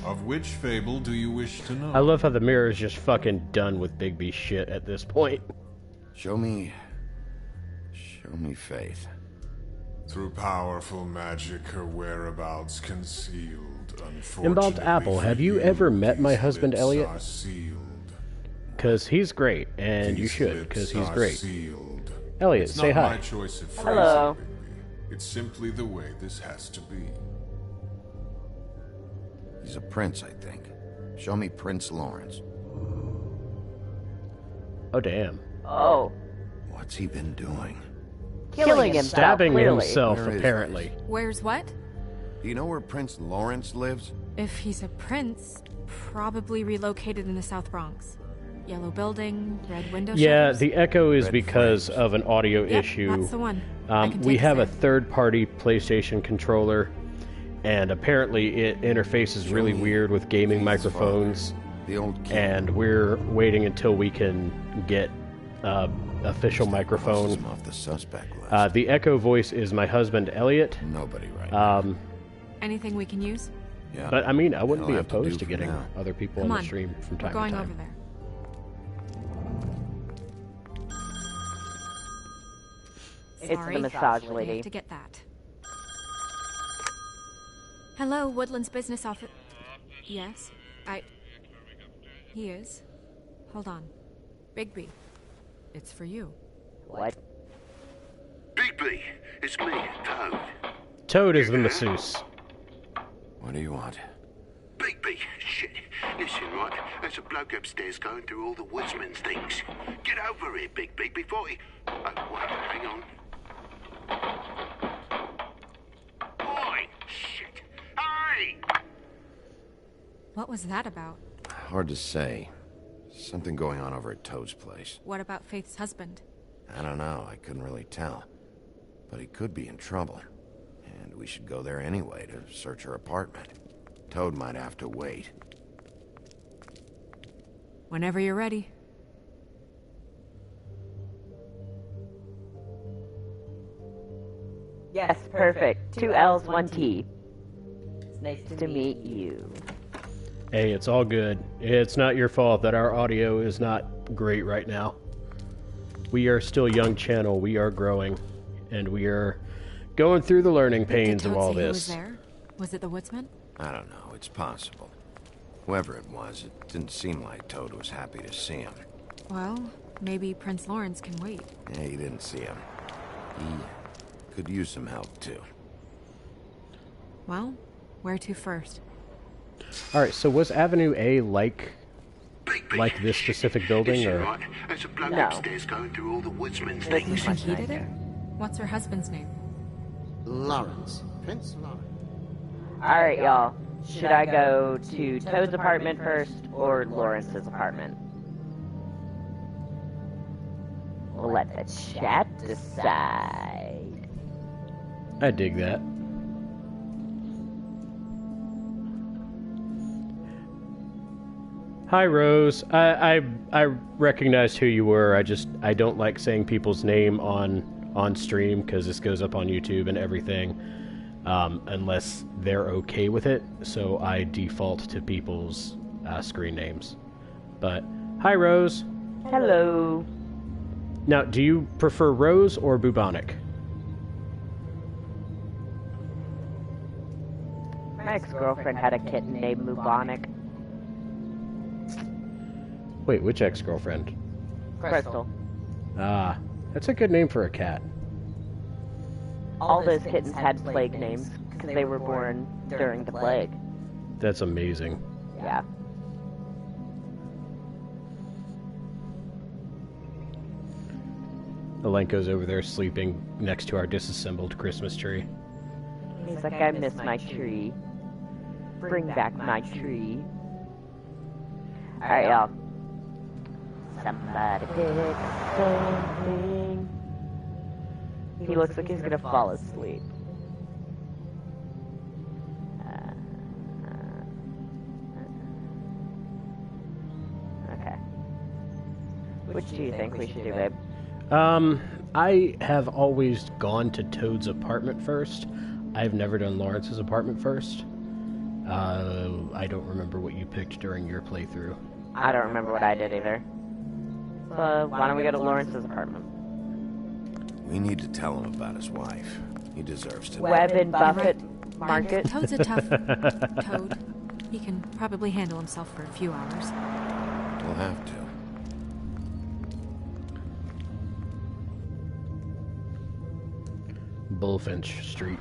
Of which fable do you wish to know? I love how the mirror is just fucking done with Bigby shit at this point. Show me Faith. Through powerful magic, her whereabouts concealed. Embalmed Apple, have you ever met my husband Elliot? Because he's great, and you should, because he's great. Elliot, say hi. My choice of phrasing, Hello. Bigby. It's simply the way this has to be. He's a prince, I think. Show me Prince Lawrence. Oh, damn. Oh. What's he been doing? Killing himself, Stabbing clearly. himself, Where is apparently. Where's what? Do you know where Prince Lawrence lives? If he's a prince, probably relocated in the South Bronx. Yellow building, red window Yeah, shutters. the echo is Red because frames. of an audio Yep, issue. that's the one. I can We take have us a there. third-party PlayStation controller, and apparently it interfaces really me weird with gaming Faith's microphones. father, the old king. And we're waiting until we can get official Crosses microphone. him off the suspect list. The echo voice is my husband Elliot. Nobody right now. Anything we can use? Yeah. But I mean, I wouldn't That'll be have to do opposed to for getting now. other people Come on on. the stream from We're time going to over time. there. It's Sorry, the massage we lady. have to get that. Hello, Woodland's business office. Yes, He is. Hold on. Bigby. It's for you. What? Bigby, it's me, Toad. Toad is the masseuse. What do you want? Bigby, shit. Listen, right, there's a bloke upstairs going through all the woodsman's things. Get over here, Bigby, before he... Oh, wait, hang on. Oi, shit. Hey! What was that about? Hard to say. Something going on over at Toad's place. What about Faith's husband? I don't know, I couldn't really tell. But he could be in trouble. And we should go there anyway to search her apartment. Toad might have to wait. Whenever you're ready. Yes, perfect. 2 L's, 1 T. It's nice to meet you. Hey, it's all good. It's not your fault that our audio is not great right now. We are still a young channel. We are growing, and we are going through the learning pains of all Did Toad say who this. was there? Was it the woodsman? I don't know. It's possible. Whoever it was, it didn't seem like Toad was happy to see him. Well, maybe Prince Lawrence can wait. Yeah, he didn't see him. He could use some help, too. Well, where to first? Alright, so was Avenue A like this specific building, or? Right. There's a bloke No. upstairs going through all the woodsman's This things. is much He did it? nicer. What's her husband's name? Lawrence. Prince Lawrence. Alright, y'all. Should I go to Toad's apartment first or Lawrence's apartment? We'll let the chat decide. I dig that. Hi, Rose. I recognized who you were. I don't like saying people's name on stream because this goes up on YouTube and everything, unless they're okay with it. So I default to people's screen names. But hi, Rose. Hello. Now, do you prefer Rose or bubonic? My ex-girlfriend had a kitten named Bubonic. Wait, which ex-girlfriend? Crystal. Ah, that's a good name for a cat. All those kittens had plague names because they were born during the plague. That's amazing. Yeah. Alenko's over there sleeping next to our disassembled Christmas tree. He's like, I miss my tree. Bring back my tree. Alright, y'all. Somebody pick something. He looks like he's gonna fall asleep. Okay. Which do you think we should do, babe? I have always gone to Toad's apartment first. I've never done Lawrence's apartment first. I don't remember what you picked during your playthrough. I don't remember what I did either. So, why don't we go to Lawrence's apartment? We need to tell him about his wife. He deserves to. Webb and Buffett And Market. Toad's a tough Toad. He can probably handle himself for a few hours. We'll have to. Bullfinch Street.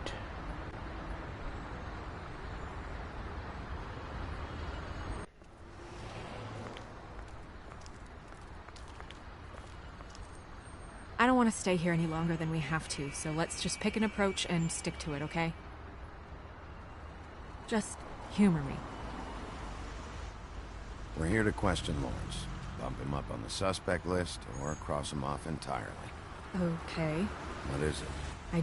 I don't want to stay here any longer than we have to, so let's just pick an approach and stick to it, okay? Just humor me. We're here to question Lawrence. Bump him up on the suspect list or cross him off entirely. Okay. What is it? I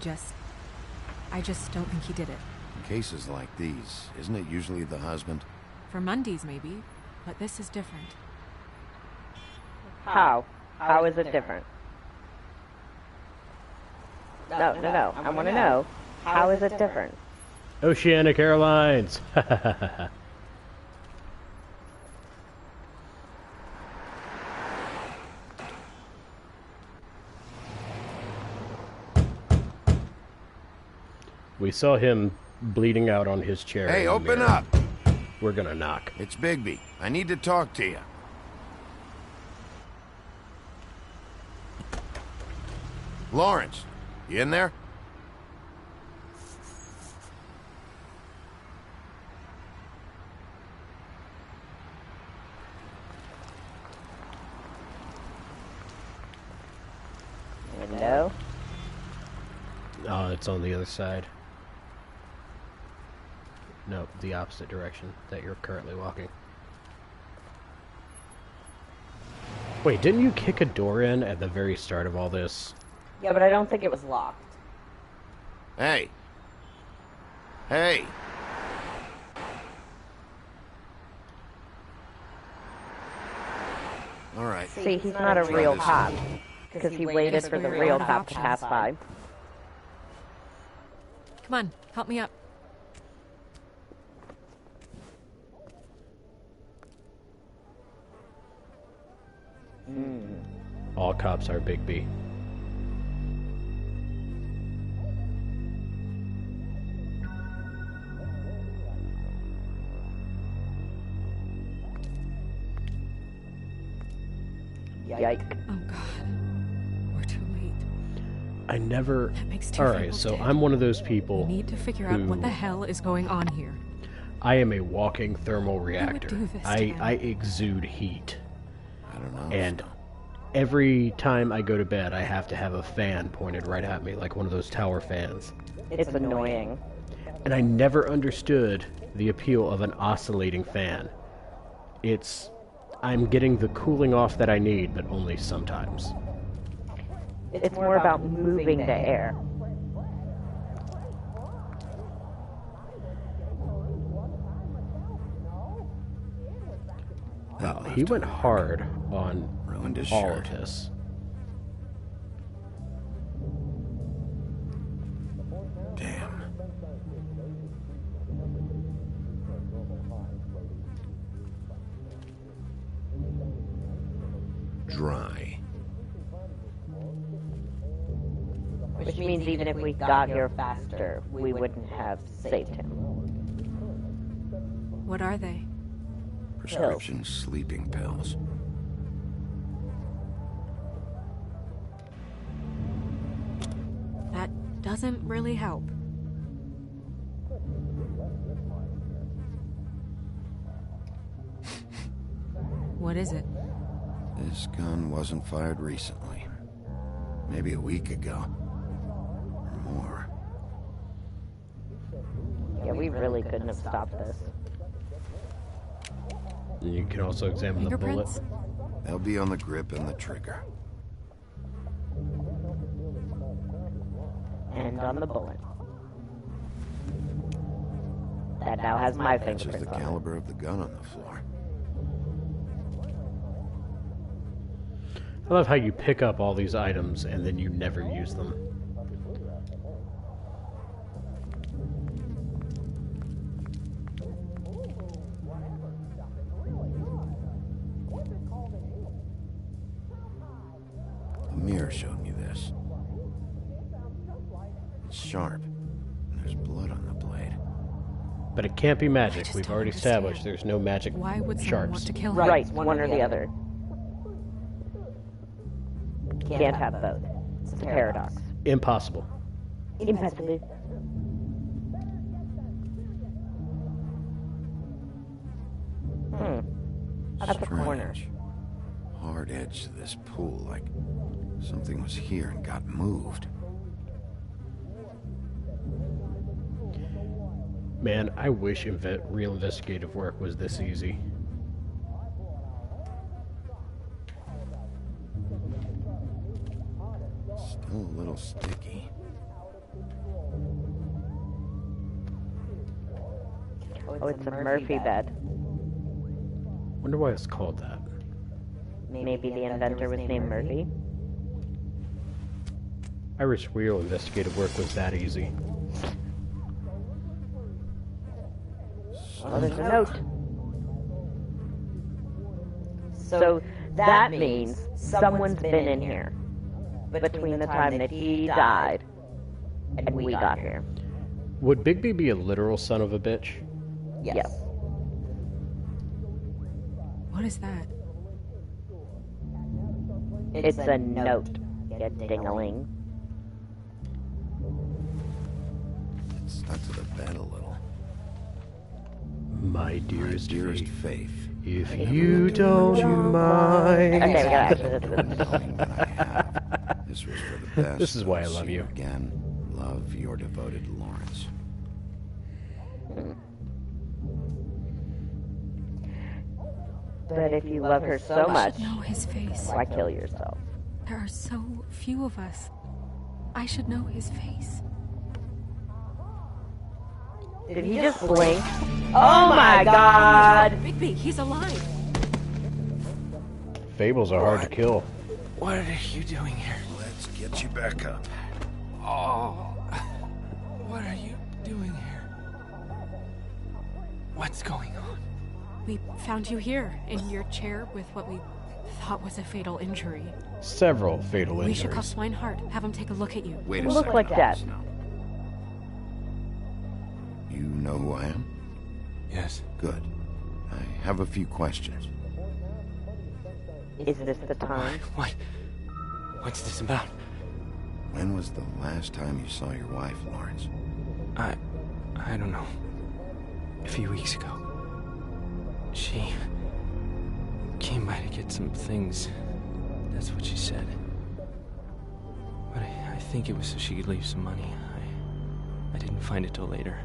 just don't think he did it. In cases like these, isn't it usually the husband? For Mundy's, maybe, but this is different. How? How is it different? No. I want to know. How is it different? Oceanic Airlines. We saw him bleeding out on his chair. Hey, in the open mirror. up! We're gonna knock. It's Bigby. I need to talk to you. Lawrence, you in there? Hello? Oh, it's on the other side. No, the opposite direction that you're currently walking. Wait, didn't you kick a door in at the very start of all this? Yeah, but I don't think it was locked. Hey. Hey. All right. See, he's not a real cop. Because he waited for the real cop to pass by. Come on, help me up. All cops are Bigby. Yike. Oh god. We're too late. I never... That makes two Alright, people so dead. I'm one of those people We need to figure out what the hell is going on here. I am a walking thermal would reactor. do this to I him? exude heat. I don't know. And every time I go to bed, I have to have a fan pointed right at me, like one of those tower fans. It's annoying. And I never understood the appeal of an oscillating fan. I'm getting the cooling off that I need, but only sometimes. It's more about moving the air. He went hard on Ruined his all shirt. of this. Damn. Dry. Which means even if we got here faster, we wouldn't have saved him. What are they? Prescription sleeping pills. That doesn't really help. What is it? This gun wasn't fired recently. Maybe a week ago. Or more. Yeah, we really couldn't have stopped this. And you can also examine the bullet. Fingerprints? They'll be on the grip and the trigger. And on the bullet. That now has my Matches the fingerprints on it. caliber of the gun on the floor. I love how you pick up all these items and then you never use them. The mirror showed me this. It's sharp. And there's blood on the blade. But it can't be magic. just We've don't already understand. established there's no magic Why would someone sharps. want to kill him? Right, one or the other. Can't have both. It's a paradox. Impossible. Impossible. At the corner. Strange. Hard edge to this pool, like something was here and got moved. Man, I wish real investigative work was this easy. Still a little sticky. Oh, it's a Murphy bed. Wonder why it's called that. Maybe the inventor was named Murphy. I wish real investigative work was that easy. Oh, there's a note. So that means someone's been in here between the time that he died and we got here. Would Bigby be a literal son of a bitch? Yes. What is that? It's a note, you ding-a-ling. It's stuck to the bed a little. My dearest, Dearest Faith, Faith. if you don't mind. Okay, we gotta actually Knowing what I have, this was for the best. This is why I I'll love see you. Again, love your devoted Lawrence. But if you love her so much, Know his face. why kill yourself? There are so few of us. I should know his face. Did he just blink? Oh my god! Bigby, he's alive. Fables are hard to kill. What are you doing here? Let's get you back up. Oh. What are you doing here? What's going on? We found you here, in your chair with what we thought was a fatal injury. Several fatal We should call injuries. Swinehart, have him take a look at you. Wait a Look second. like death. You know who I am? Yes. Good. I have a few questions. Is this the time? What's this about? When was the last time you saw your wife, Lawrence? I don't know. A few weeks ago. She came by to get some things. That's what she said. But I think it was so she could leave some money. I didn't find it till later.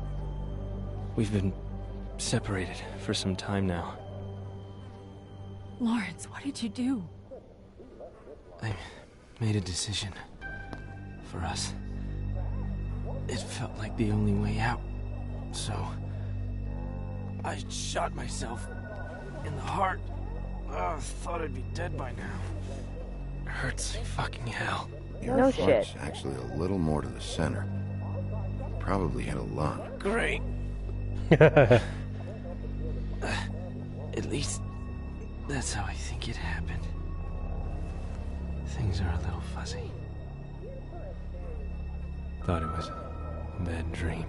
We've been separated for some time now. Lawrence, what did you do? I made a decision. For us. It felt like the only way out. So... I shot myself in the heart. Oh, thought I'd be dead by now. It hurts like fucking hell. Your No foot's shit. actually a little more to the center. Probably hit a lung. Great. At least that's how I think it happened. Things are a little fuzzy. Thought it was a bad dream.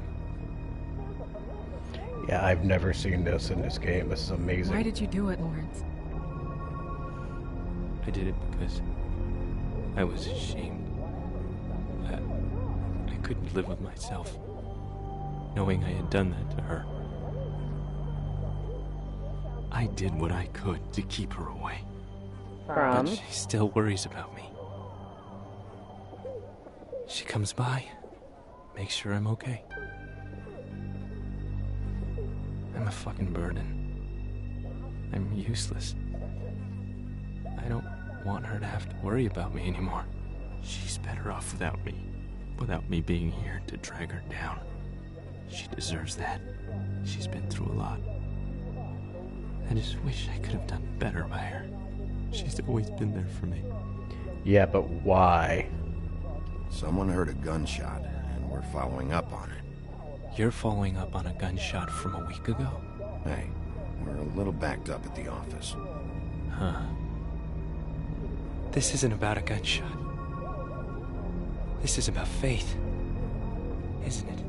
Yeah, I've never seen this in this game. This is amazing. Why did you do it, Lawrence? I did it because I was ashamed. I couldn't live with myself, knowing I had done that to her. I did what I could to keep her away. From? But she still worries about me. She comes by, makes sure I'm okay. I'm a fucking burden. I'm useless. I don't want her to have to worry about me anymore. She's better off without me. Without me being here to drag her down. She deserves that. She's been through a lot. I just wish I could have done better by her. She's always been there for me. Yeah, but why? Someone heard a gunshot, and we're following up on it. You're following up on a gunshot from a week ago? Hey, we're a little backed up at the office. Huh. This isn't about a gunshot. This is about faith. Isn't it?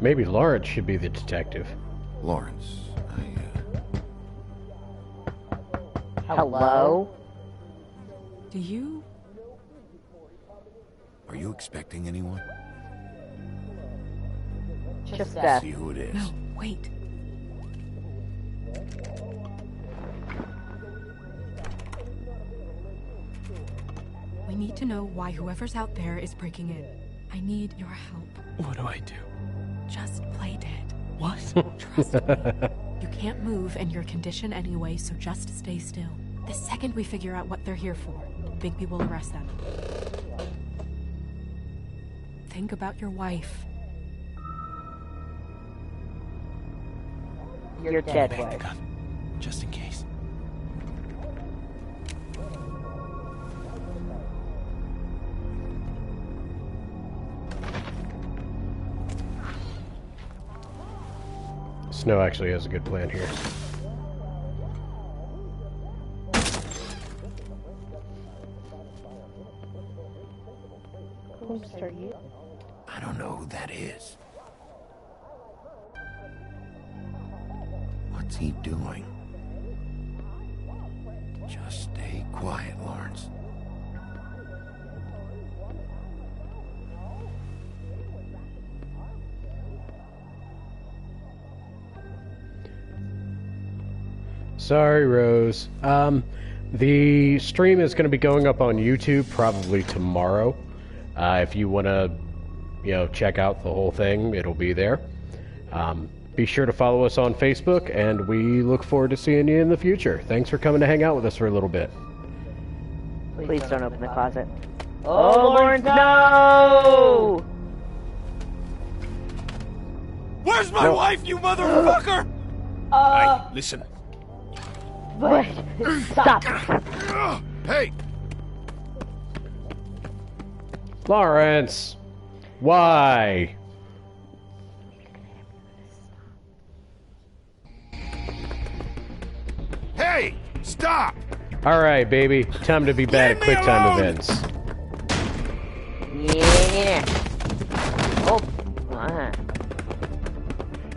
Maybe Lawrence should be the detective. Lawrence, Hello? Do you? Are you expecting anyone? Just death. See who it is. No, wait. We need to know why whoever's out there is breaking in. I need your help. What do I do? Just play dead. What? Trust me. You can't move in your condition anyway, so just stay still. The second we figure out what they're here for, Bigby will arrest them. Think about your wife. Your dead Make the wife. gun, just in case. Snow actually has a good plan here. Are you? I don't know who that is. What's he doing? Just stay quiet, Lawrence. Sorry, Rose. The stream is going to be going up on YouTube probably tomorrow. If you want to, check out the whole thing, it'll be there. Be sure to follow us on Facebook, and we look forward to seeing you in the future. Thanks for coming to hang out with us for a little bit. Please don't open the closet. Oh, Lawrence, no! Where's my wife, you motherfucker? Hey, listen. Wait, stop. Hey! Lawrence! Why? Stop! Alright, baby. Time to be bad at quick time events. Yeah. Oh.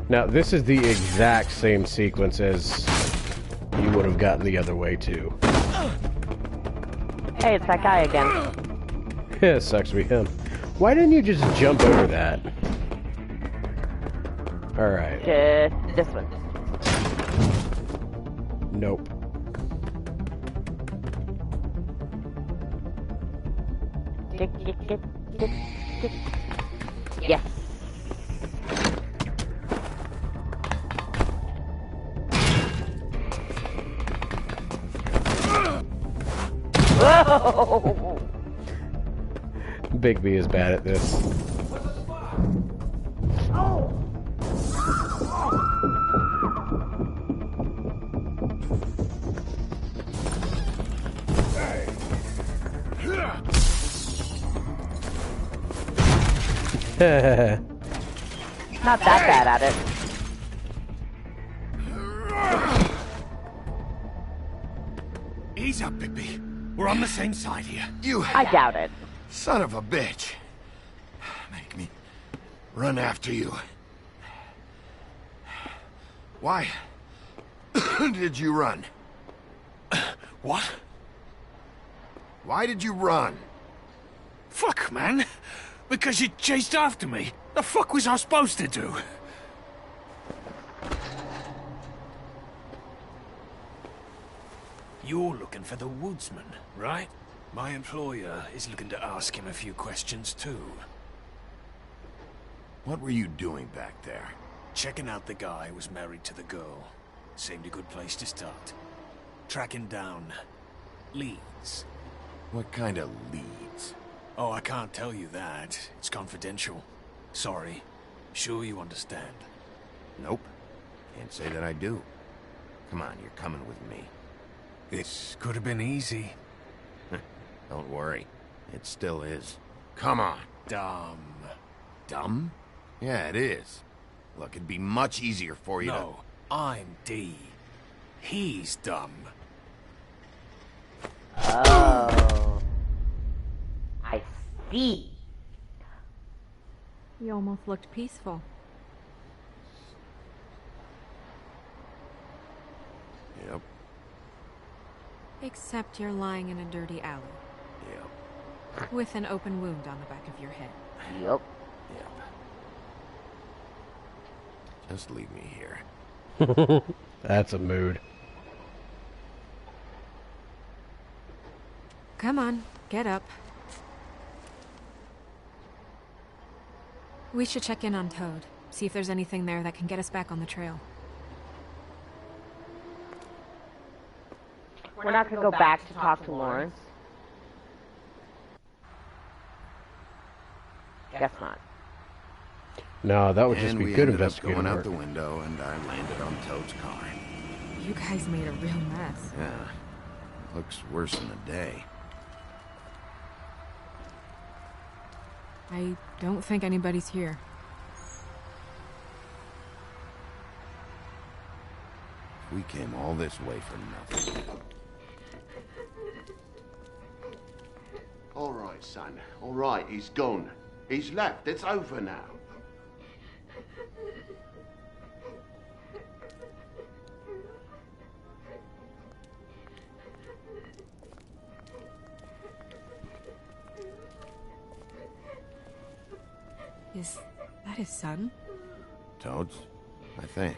Now, this is the exact same sequence as you would have gotten the other way, too. Hey, it's that guy again. Yeah, it sucks to be him. Why didn't you just jump over that? Alright. This one. Nope. Yes. Whoa! Bigby is bad at this. Not that bad at it. Ease up, Bigby. We're on the same side here. I doubt it. Son of a bitch. Make me run after you. Why did you run? What? Why did you run? Fuck, man. Because you chased after me. The fuck was I supposed to do? You're looking for the woodsman, right? My employer is looking to ask him a few questions, too. What were you doing back there? Checking out the guy who was married to the girl. Seemed a good place to start. Tracking down leads. What kind of leads? Oh, I can't tell you that. It's confidential. Sorry. Sure you understand. Nope. Can't say that I do. Come on, you're coming with me. This could have been easy. Don't worry. It still is. Come on. Dumb. Dumb? Yeah, it is. Look, it'd be much easier for you No, I'm D. He's dumb. Oh. I see. You almost looked peaceful. Yep. Except you're lying in a dirty alley. Yep. With an open wound on the back of your head. Yep. Yep. Just leave me here. That's a mood. Come on, get up. We should check in on Toad. See if there's anything there that can get us back on the trail. We're not gonna go back to talk to Lawrence. Guess not. No, that would just And be we good ended up investigating going out work. the window, and I landed on Toad's car. You guys made a real mess. Yeah. Looks worse than a day. I don't think anybody's here. We came all this way for nothing. All right, son. All right, he's gone. He's left. It's over now. Is that his son? Toad's? I think.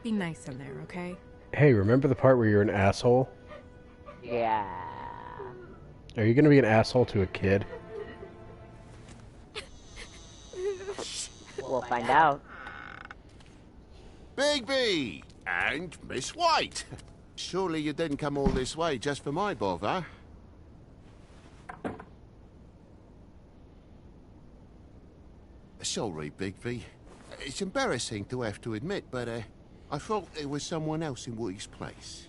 Be nice in there, okay? Hey, remember the part where you're an asshole? Yeah. Are you gonna be an asshole to a kid? We'll find out. Bigby! And Miss White! Surely you didn't come all this way just for my bother? Sorry, Bigby. It's embarrassing to have to admit, but I thought there was someone else in Woody's place.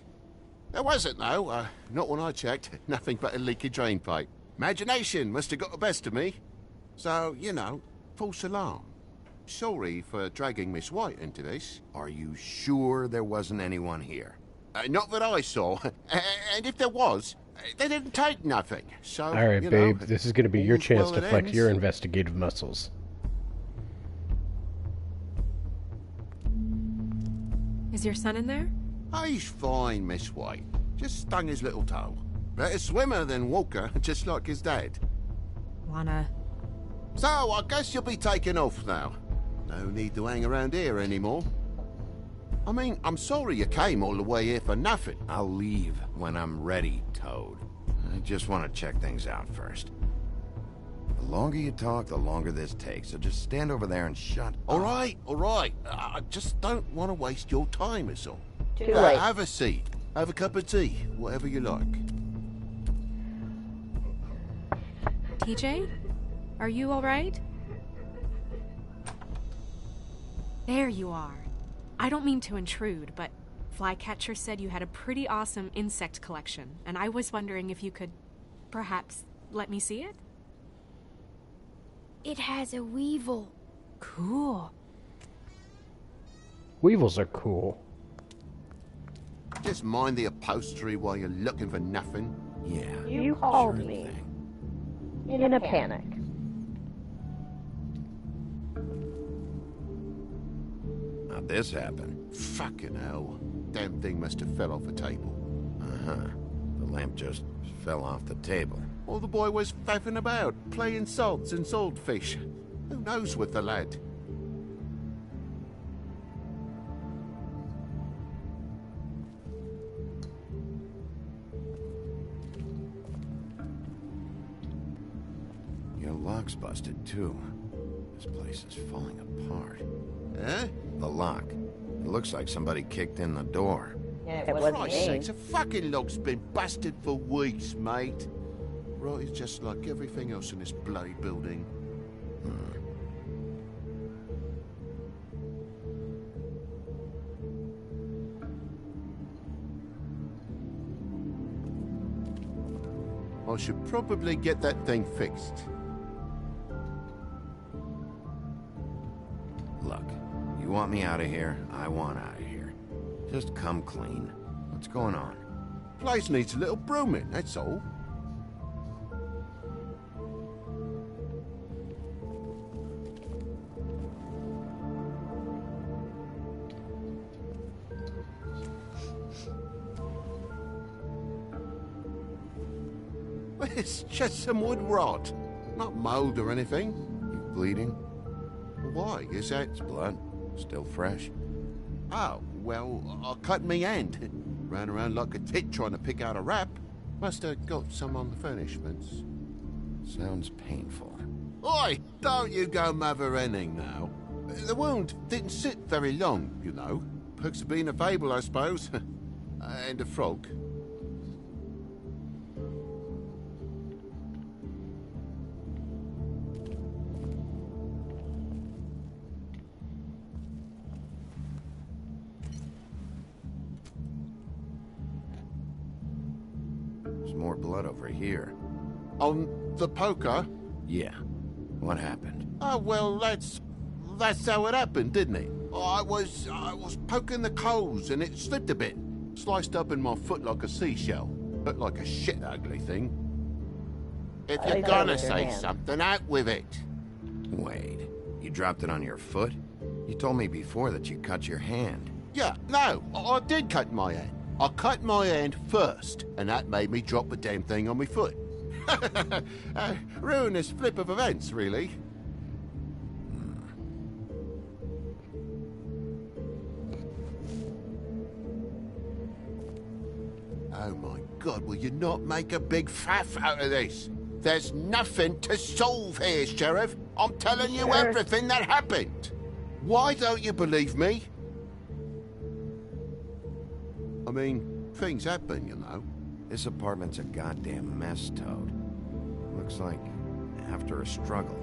There wasn't, though. Not when I checked. Nothing but a leaky drain pipe. Imagination must have got the best of me. So, you know, false alarm. sorry for dragging Miss White into this. Are you sure there wasn't anyone here? Not that I saw. And if there was, they didn't take nothing. So, All right, you babe, know, this is going to be your all's chance well to that flex ends. your investigative muscles. Is your son in there? Oh, he's fine, Miss White. Just stung his little toe. Better swimmer than Walker, just like his dad. Wanna... So, I guess you'll be taking off now. No need to hang around here anymore. I mean, I'm sorry you came all the way here for nothing. I'll leave when I'm ready, Toad. I just want to check things out first. The longer you talk, the longer this takes, so just stand over there and shut up. All right. I just don't want to waste your time, is all. Too late. Have a seat. Have a cup of tea. Whatever you like. TJ? Are you alright? There you are. I don't mean to intrude, but Flycatcher said you had a pretty awesome insect collection, and I was wondering if you could perhaps let me see it? It has a weevil. Cool. Weevils are cool. Just mind the upholstery while you're looking for nothing. Yeah. You called sure me. thing. In a panic. How'd this happen? Fucking hell. Damn thing must have fell off a table. Uh-huh. The lamp just fell off the table. Or the boy was faffing about, playing sods and swordfish. Who knows with the lad? Your lock's busted, too. This place is falling apart. Eh? The lock. It looks like somebody kicked in the door. Yeah, it For wasn't Christ's me. sakes, the fucking lock's been busted for weeks, mate. Right, it's just like everything else in this bloody building. I should probably get that thing fixed. Look, you want me out of here? I want out of here. Just come clean. What's going on? Place needs a little brooming, that's all. It's just some wood rot. Not mold or anything. You bleeding? Why? Is that... It's blood. Still fresh. Oh, well, I cut me hand. Ran around like a tit trying to pick out a wrap. Must have got some on the furnishments. Sounds painful. Oi! Don't you go mother-henning now. The wound didn't sit very long, you know. Perks of being a fable, I suppose. And a frog. There's more blood over here. On the poker? Yeah. What happened? Oh, well, that's how it happened, didn't it? I was poking the coals and it slipped a bit. Sliced up in my foot like a seashell. Looked like a shit ugly thing. If you're gonna say something, out with it. Wait. You dropped it on your foot? You told me before that you cut your hand. Yeah, no, I did cut my hand. I cut my hand first, and that made me drop the damn thing on my foot. Ruinous flip of events, really. Oh my God, will you not make a big faff out of this? There's nothing to solve here, Sheriff. I'm telling you everything that happened. Why don't you believe me? I mean, things happen, you know. This apartment's a goddamn mess, Toad. Looks like after a struggle,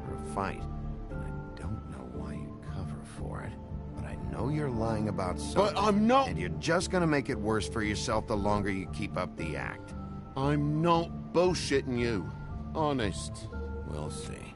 or a fight. And I don't know why you cover for it, but I know you're lying about something. But I'm not... And you're just gonna make it worse for yourself the longer you keep up the act. I'm not bullshitting you. Honest. We'll see.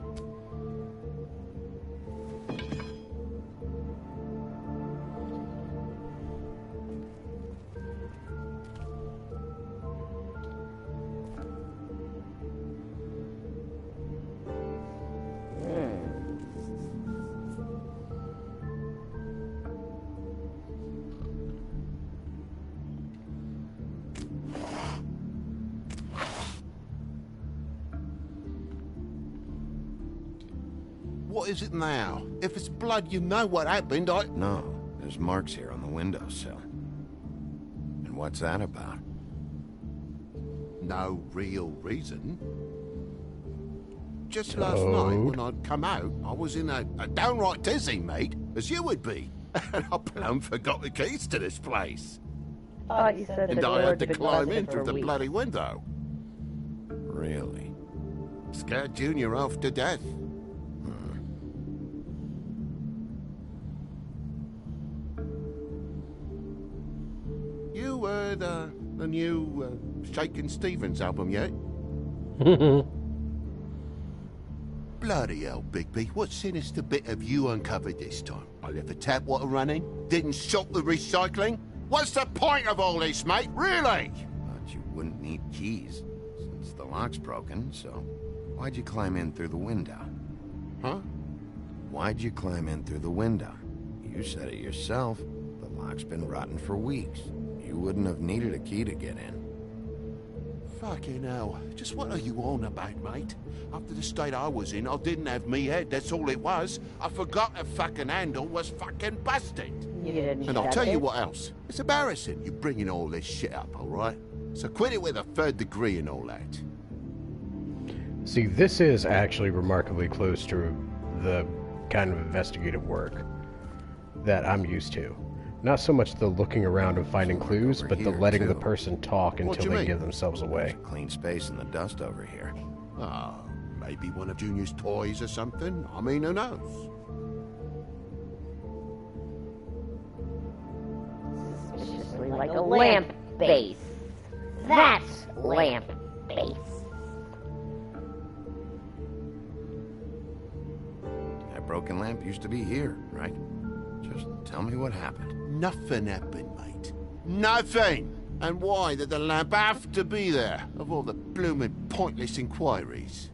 what is it now? If it's blood, you know what happened, No, there's marks here on the windowsill. And what's that about? No real reason. Just last night, when I'd come out, I was in a downright dizzy, mate, as you would be. And I plumb forgot the keys to this place. Oh, you said And I had to climb in through the bloody window. Really? Scared Junior off to death. You heard the new Shakin' Stevens album yet? Bloody hell, Bigby. What sinister bit have you uncovered this time? I left the tap water running? Didn't stop the recycling? What's the point of all this, mate? Really? Thought you wouldn't need keys, since the lock's broken, so why'd you climb in through the window? Huh? Why'd you climb in through the window? You said it yourself. The lock's been rotten for weeks. You wouldn't have needed a key to get in. Fucking hell. Just what are you on about, mate? After the state I was in, I didn't have me head, that's all it was. I forgot the fucking handle was fucking busted. You didn't. And I'll tell you what else. It's embarrassing you bringing all this shit up, alright? So quit it with a third degree and all that. See, this is actually remarkably close to the kind of investigative work that I'm used to. Not so much the looking around and finding clues, but the letting the person talk until they give themselves away. Clean space in the dust over here. Oh, maybe one of Junior's toys or something. I mean, who knows? Suspiciously like a lamp base. That's lamp base. That broken lamp used to be here, right? Just tell me what happened. Nothing happened, mate. Nothing! And why did the lamp have to be there, of all the blooming pointless inquiries?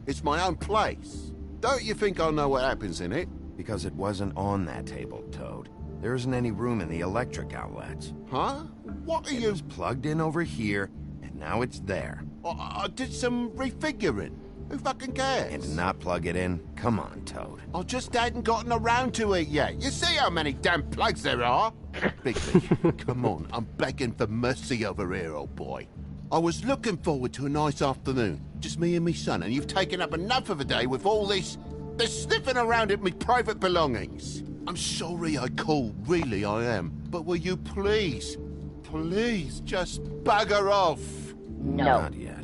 It's my own place. Don't you think I'll know what happens in it? Because it wasn't on that table, Toad. There isn't any room in the electric outlets. Huh? What are you... It was plugged in over here, and now it's there. I did some refiguring. Who fucking cares? And to not plug it in? Come on, Toad. I just hadn't gotten around to it yet. You see how many damn plugs there are? Bigby, come on. I'm begging for mercy over here, old boy. I was looking forward to a nice afternoon. Just me and me son, and you've taken up enough of a day with all this sniffing around at me private belongings. I'm sorry I called, really I am. But will you please just bugger off? No. Not yet.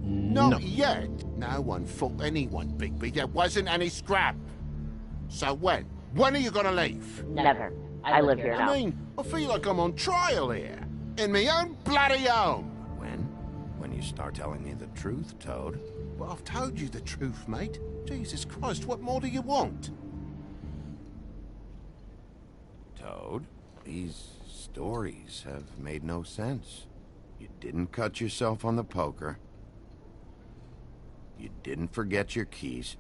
Not yet. No one fought anyone, Bigby. There wasn't any scrap. So when? When are you gonna leave? Never. I live here now. I mean, I feel like I'm on trial here. In my own bloody home. When you start telling me the truth, Toad. Well, I've told you the truth, mate. Jesus Christ, what more do you want? Toad, these stories have made no sense. You didn't cut yourself on the poker. You didn't forget your keys.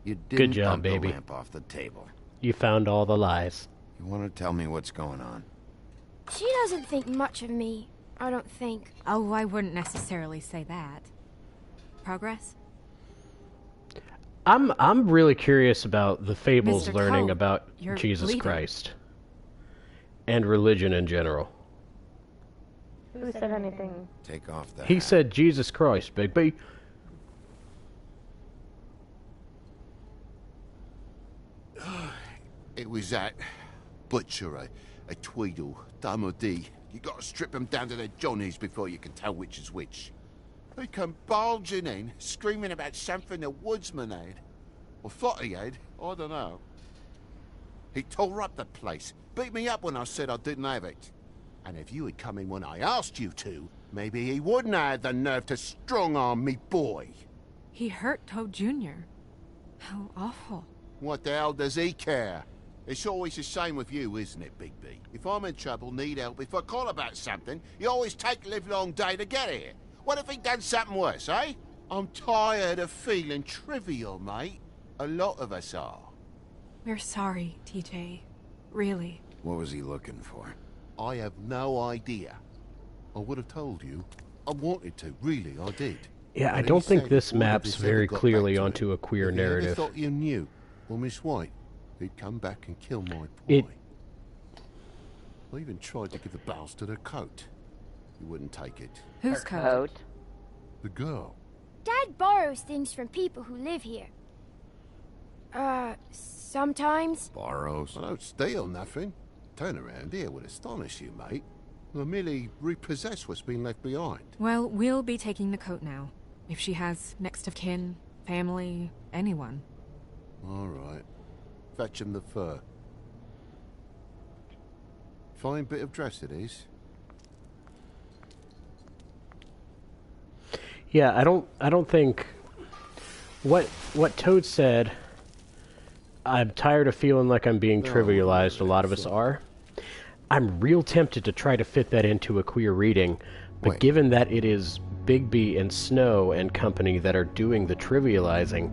You didn't dump the lamp off the table. You found all the lies. You want to tell me what's going on? She doesn't think much of me, I don't think. Oh, I wouldn't necessarily say that. Progress? I'm really curious about the fables Mr. learning Cole, about you're Jesus bleeding. Christ. And religion in general. Who said anything? Take off that. He said Jesus Christ, Bigby. It was that butcher, a Tweedle, Damo D. You gotta strip them down to their johnnies before you can tell which is which. They come bulging in, screaming about something the woodsman had. Or thought he had, I don't know. He tore up the place, beat me up when I said I didn't have it. And if you had come in when I asked you to, maybe he wouldn't have had the nerve to strong-arm me boy. He hurt Toad Jr. How awful. What the hell does he care? It's always the same with you, isn't it, Bigby? If I'm in trouble, need help, if I call about something, you always take a livelong day to get here. What if he'd done something worse, eh? I'm tired of feeling trivial, mate. A lot of us are. We're sorry, TJ. Really. What was he looking for? I have no idea. I would have told you. I wanted to, really, I did. Yeah, I But he don't think said this if all of maps this ever very got clearly back to onto him, a queer if he ever narrative. thought you knew, or Miss White, he'd come back and kill my boy. It I even tried to give the bastard a coat. He wouldn't take it. Whose coat? The girl. Dad borrows things from people who live here. Sometimes. Borrows? I don't steal nothing. Turn around here would astonish you, mate. I merely repossess what's been left behind. Well, we'll be taking the coat now. If she has next of kin, family, anyone. All right. Fetch him the fur. Fine bit of dress it is. Yeah, I don't think what Toad said. I'm tired of feeling like I'm being trivialized. A lot of us are. I'm real tempted to try to fit that into a queer reading, but given that it is Bigby and Snow and company that are doing the trivializing,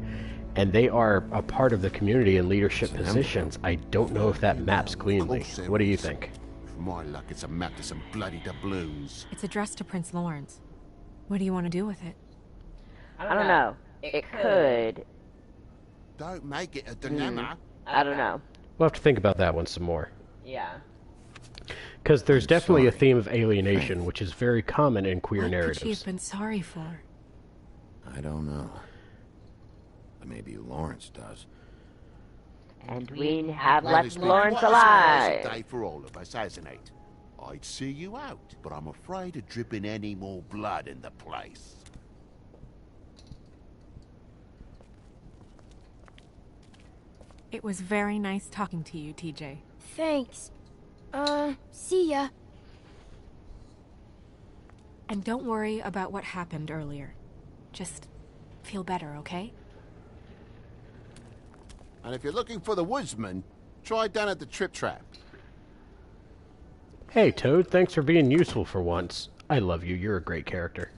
and they are a part of the community in leadership positions, I don't know if that maps cleanly. What do you think? For my luck, it's a map to some bloody doubloons. It's addressed to Prince Lawrence. What do you want to do with it? I don't know. It could. Don't make it a dilemma. I don't know. We'll have to think about that one some more. Yeah. Because there's definitely a theme of alienation, which is very common in queer What narratives. could she have been sorry for? I don't know. But maybe Lawrence does. And we have Well, left it's been Lawrence quite a surprise alive. day for all of us, hasn't it? I'd see you out, but I'm afraid of dripping any more blood in the place. It was very nice talking to you, TJ. Thanks. See ya. And don't worry about what happened earlier. Just feel better, okay? And if you're looking for the woodsman, try down at the Trip Trap. Hey, Toad, thanks for being useful for once. I love you. You're a great character.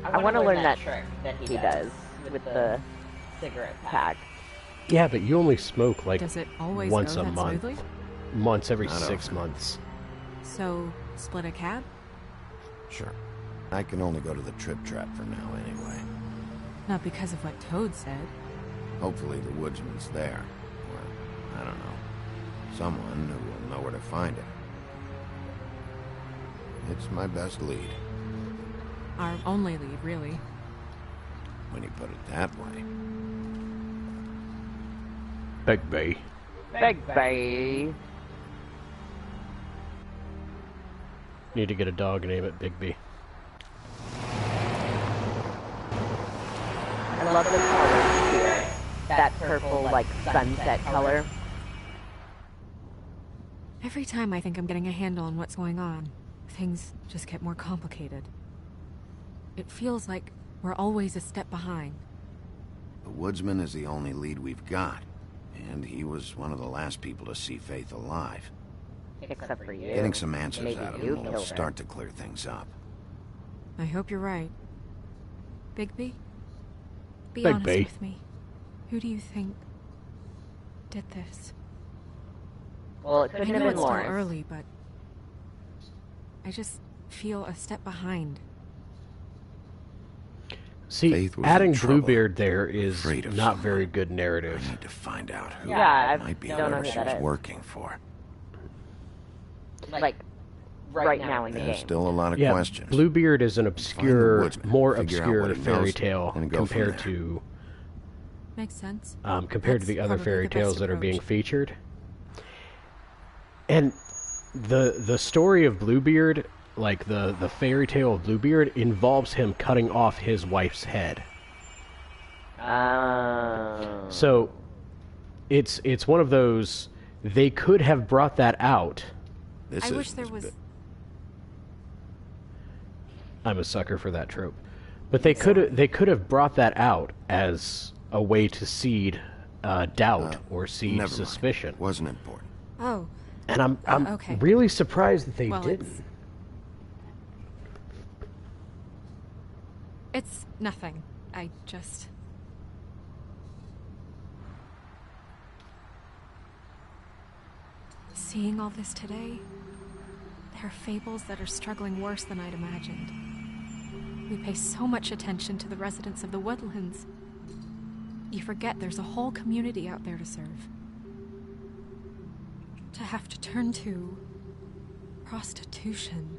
I want to learn that trick that he does with the cigarette pack. Yeah, but you only smoke like Does it always once go a that month. smoothly? Once every Not 6 often. months. So, split a cab? Sure. I can only go to the Trip Trap for now anyway. Not because of what Toad said. Hopefully the woodsman's there. Or, I don't know. Someone who will know where to find him. It's my best lead. Our only lead, really. When you put it that way. Bigby. Bigby. Need to get a dog and name it Bigby. I love the colors here. That purple, like, sunset color. Every time I think I'm getting a handle on what's going on, things just get more complicated. It feels like we're always a step behind. The woodsman is the only lead we've got. And he was one of the last people to see Faith alive. Except for you. Getting some answers Maybe out of you him will killed her. start to clear things up. I hope you're right. Bigby? Be Bigby. honest with me. Who do you think did this? Well, it I couldn't have know been it's still Lawrence. early, but I just feel a step behind. See, Faith was in adding trouble. Bluebeard there is Afraid of not someone. very good narrative. I need to find out who Yeah, I might be don't know who who she that was is. working for. Like, right now in the There's game. still a lot of Yeah, questions. Bluebeard is an obscure, woodsman, more figure out obscure what he fairy knows, tale and go from compared there. to Makes sense. compared to the That's other probably fairy the best tales that are being approach. featured. And the story of Bluebeard, like the fairy tale of Bluebeard, involves him cutting off his wife's head. So it's one of those, they could have brought that out. I wish there was... I'm a sucker for that trope. But they could have brought that out as a way to seed doubt or seed Never mind. suspicion. Wasn't important. Oh. And I'm okay. really surprised that they Well, didn't. It's nothing. I just... Seeing all this today, There are fables that are struggling worse than I'd imagined. We pay so much attention to the residents of the woodlands. You forget there's a whole community out there to serve. To have to turn to prostitution.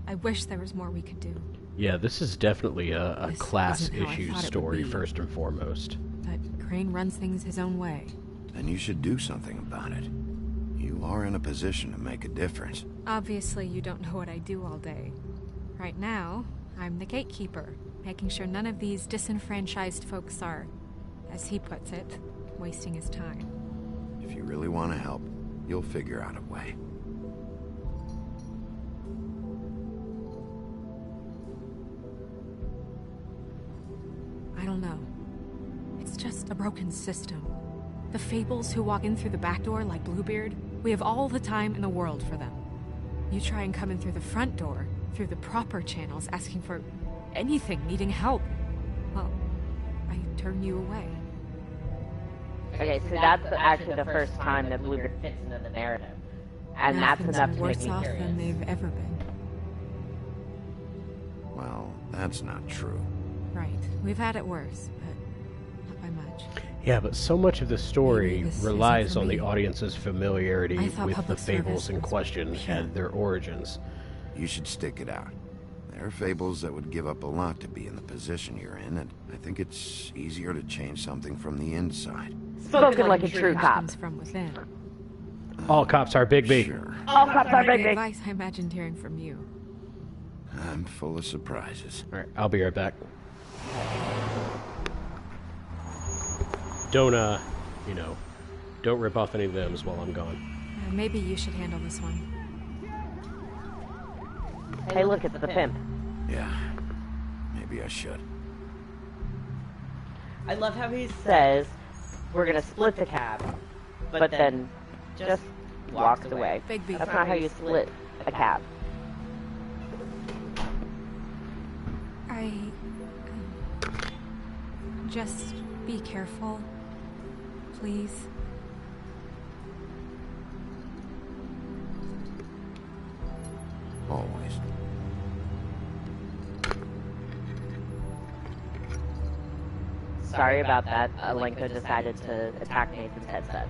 I wish there was more we could do. Yeah, this is definitely a This class isn't how I issue thought it would story be. first and foremost. But Crane runs things his own way. Then you should do something about it. You are in a position to make a difference. Obviously, you don't know what I do all day. Right now, I'm the gatekeeper, making sure none of these disenfranchised folks are, as he puts it, wasting his time. If you really want to help, you'll figure out a way. I don't know. It's just a broken system. The fables who walk in through the back door like Bluebeard, we have all the time in the world for them. You try and come in through the front door, through the proper channels, asking for anything, needing help. Well, I turn you away. Okay, so that's actually the first time that Bluebeard fits into the narrative. And that's Nothing's enough to make worse me off curious. than they've ever been. Well, that's not true. Right. We've had it worse, but not by much. Yeah, but so much of the story Maybe this relies isn't for on the me. audience's familiarity I thought with the public fables service in was question pure. and their origins. You should stick it out. There are fables that would give up a lot to be in the position you're in, and I think it's easier to change something from the inside. Spoken like a true cop. Comes from within. All cops are Bigby. Sure. All cops are The Bigby. advice I imagined hearing from you. I'm full of surprises. Alright, I'll be right back. Don't, don't rip off any of them while I'm gone. Maybe you should handle this one. Hey, look, it's the pimp. Yeah, maybe I should. I love how he says, we're gonna split the cab, but then just walks away. Bigby. That's not how you split a cab. Just be careful, please. Always. Sorry about that. Alenka decided to attack Nathan's headset.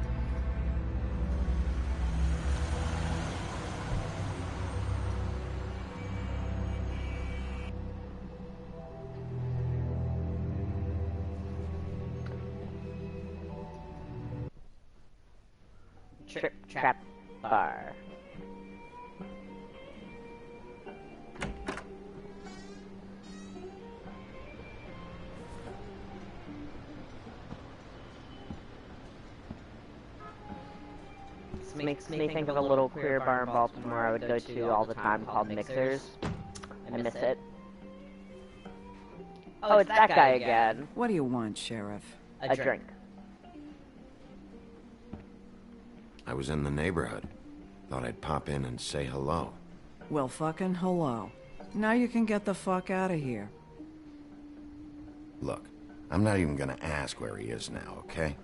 Trap bar. This makes me think of a little queer bar in Baltimore I would go to all the time called Mixers. I miss it. Oh, it's that guy again. What do you want, Sheriff? A drink. I was in the neighborhood. Thought I'd pop in and say hello. Well, fucking hello. Now you can get the fuck out of here. Look, I'm not even gonna ask where he is now, okay?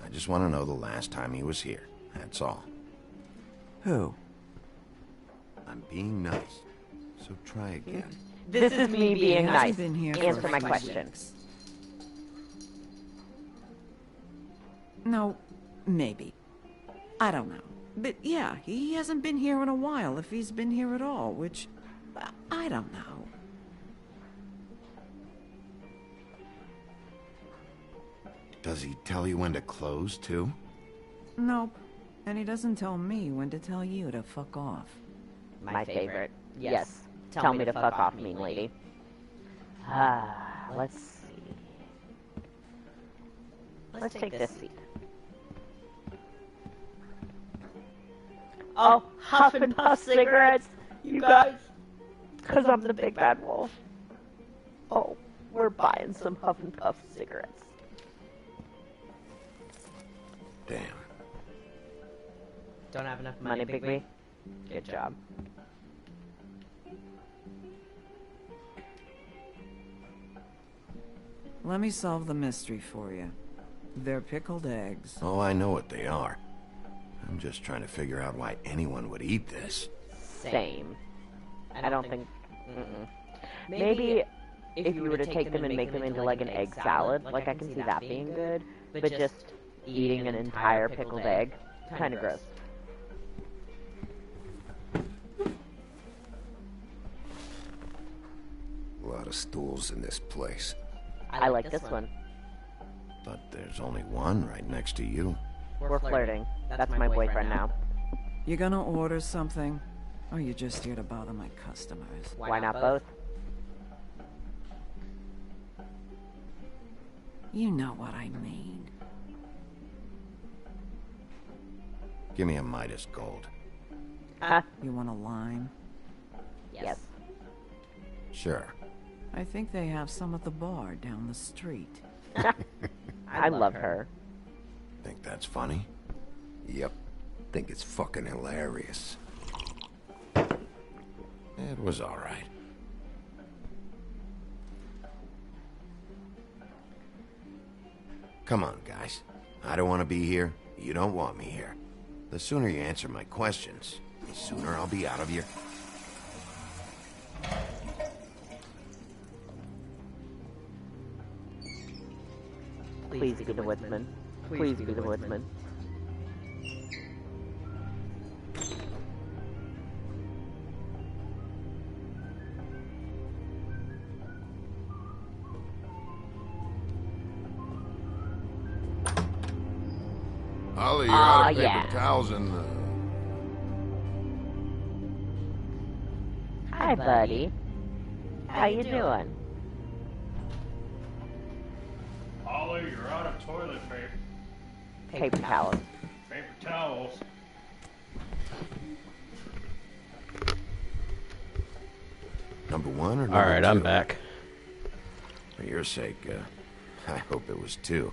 I just want to know the last time he was here. That's all. Who? I'm being nice. So try again. This is me being He nice. hasn't been here for Answer my 5 question. weeks. No, maybe. I don't know. But yeah, he hasn't been here in a while, if he's been here at all, which... I don't know. Does he tell you when to close, too? Nope. And he doesn't tell me when to tell you to fuck off. My favorite. Yes. Tell me to fuck off, mean lady. Let's see. Let's take this seat. Oh, Huff and Puff cigarettes, you guys. Because I'm the big bad wolf. Oh, we're buying some Huff and Puff cigarettes. Damn. Don't have enough money, Bigby? Good job. Let me solve the mystery for you. They're pickled eggs. Oh, I know what they are. I'm just trying to figure out why anyone would eat this. Same. I don't think... Maybe if you were to take them and make them into like an egg salad, like I can see that being good, but just eating an entire pickled egg, kind of gross. A lot of stools in this place. I like this one. But there's only one right next to you. We're flirting. That's my boyfriend now. You gonna order something? Or you just here to bother my customers? Why not both? You know what I mean. Give me a Midas Gold. You want a lime? Yes. Sure. I think they have some at the bar down the street. I love her. Think that's funny? Yep. Think it's fucking hilarious. It was alright. Come on, guys. I don't want to be here. You don't want me here. The sooner you answer my questions, the sooner I'll be out of here. Please be the woodsman. Please be the woodsman. Ollie, you're out of paper yeah. towels and Hi, buddy. How you doing? Ollie, you're out of toilet paper. Paper towels. Paper towels. Number one or number All right, two? I'm back. For your sake, I hope it was two.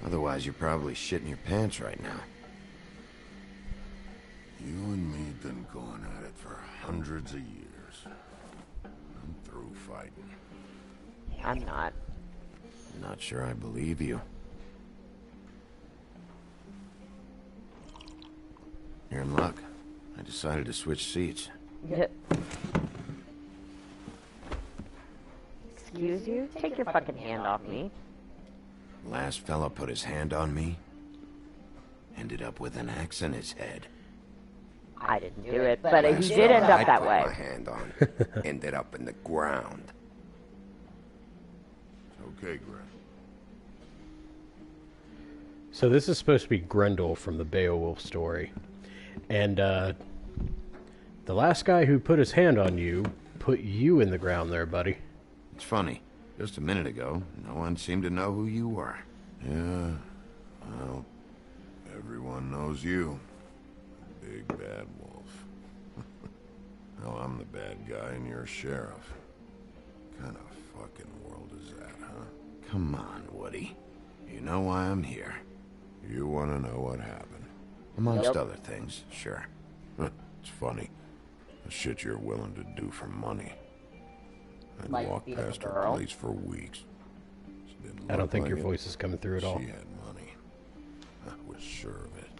Otherwise, you're probably shitting your pants right now. you and me been going at it for hundreds of years. I'm through fighting. I'm not. Not sure I believe you. You're in luck. I decided to switch seats. Excuse you? Take your fucking hand off me. Last fella put his hand on me. Ended up with an axe in his head. I didn't do it, but he did end up that way. I put my hand on ended up in the ground. Okay, Grant. So this is supposed to be Grendel from the Beowulf story. And the last guy who put his hand on you put you in the ground there, buddy. It's funny. Just a minute ago, no one seemed to know who you were. Yeah, well, everyone knows you. Big bad wolf. Now I'm the bad guy and you're sheriff. Kind of fucking world is that, huh? Come on, Woody. You know why I'm here. You want to know what happened? Amongst other things, sure. It's funny. The shit you're willing to do for money. I'd Like walk beat up a past her girl? place for weeks. She didn't I don't look think like your it. voice is coming through at all. She had money. I was sure of it.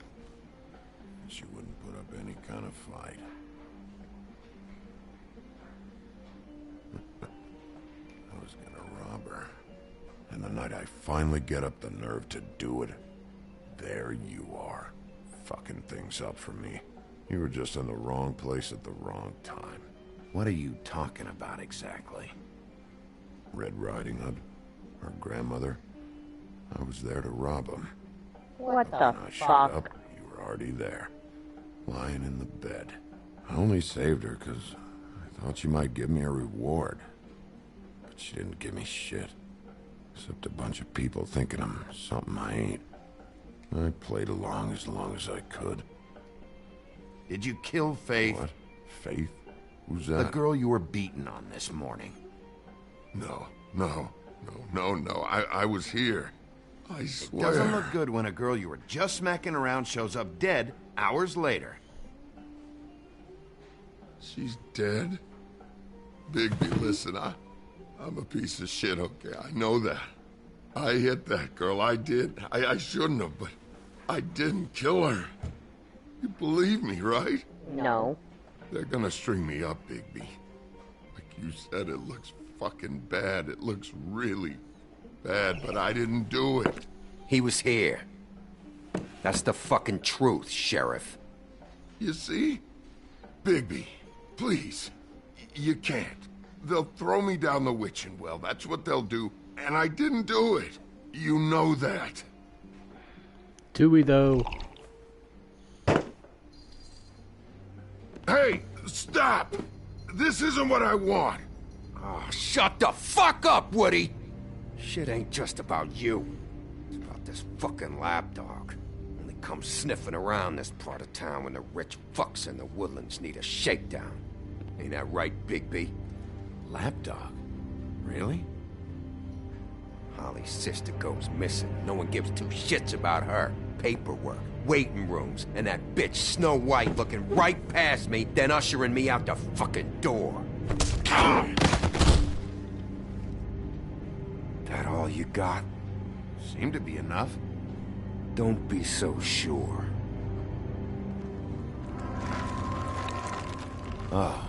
She wouldn't put up any kind of fight. I was gonna rob her. And the night I finally get up the nerve to do it, there you are. Fucking things up for me. You were just in the wrong place at the wrong time. What are you talking about exactly? Red Riding Hood, her grandmother. I was there to rob him. What the When I showed fuck? up, you were already there, lying in the bed. I only saved her because I thought she might give me a reward. But she didn't give me shit. Except a bunch of people thinking I'm something I ain't. I played along as I could. Did you kill Faith? What? Faith? Who's that? The girl you were beating on this morning. No. I was here. I swear. Doesn't look good when a girl you were just smacking around shows up dead hours later. She's dead? Bigby, listen, I'm a piece of shit, okay? I know that. I hit that girl, I did. I shouldn't have, but I didn't kill her. You believe me, right? No. They're gonna string me up, Bigby. Like you said, it looks fucking bad. It looks really bad, but I didn't do it. He was here. That's the fucking truth, Sheriff. You see? Bigby, please. You can't. They'll throw me down the witching well. That's what they'll do. And I didn't do it. You know that. Do we, though? Hey, stop! This isn't what I want. Oh, shut the fuck up, Woody! Shit ain't just about you. It's about this fucking lapdog. Only comes sniffing around this part of town when the rich fucks in the woodlands need a shakedown. Ain't that right, Bigby? Lapdog? Really? Holly's sister goes missing. No one gives two shits about her. Paperwork, waiting rooms, and that bitch Snow White looking right past me, then ushering me out the fucking door. That all you got? Seemed to be enough. Don't be so sure. Oh,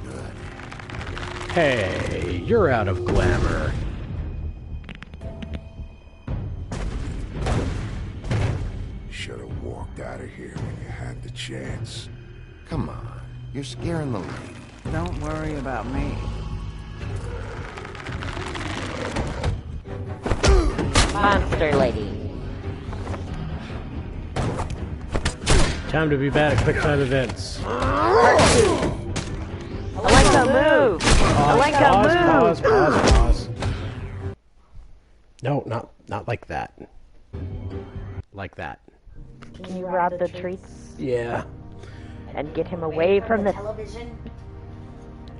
good. Hey, you're out of glamour. Should have walked out of here when you had the chance. Come on, you're scaring the lady. Don't worry about me. Monster lady. Time to be bad at quick time events. Alenka, move! Alenka, move! Pause. No, not like that. Like that. Can you rob the treats? Yeah. And get him away from the television?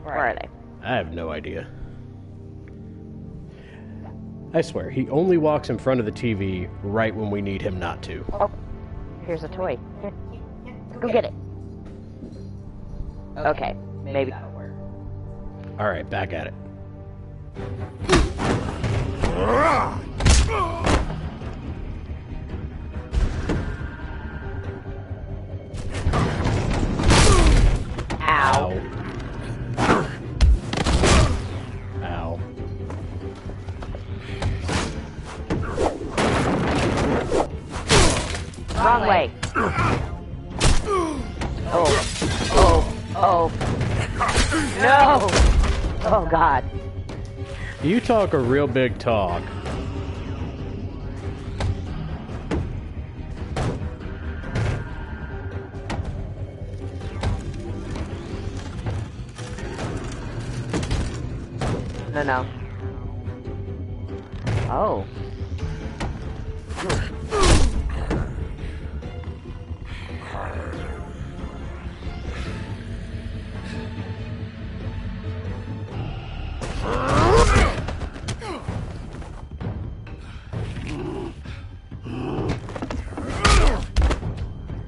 Where are they? I have no idea. I swear, he only walks in front of the TV right when we need him not to. Oh, here's a toy. Here. Go get it. Okay, maybe that'll work. Alright, back at it. Ow. Ow. Wrong way. Oh. No! Oh, God. You talk a real big talk. No. Oh.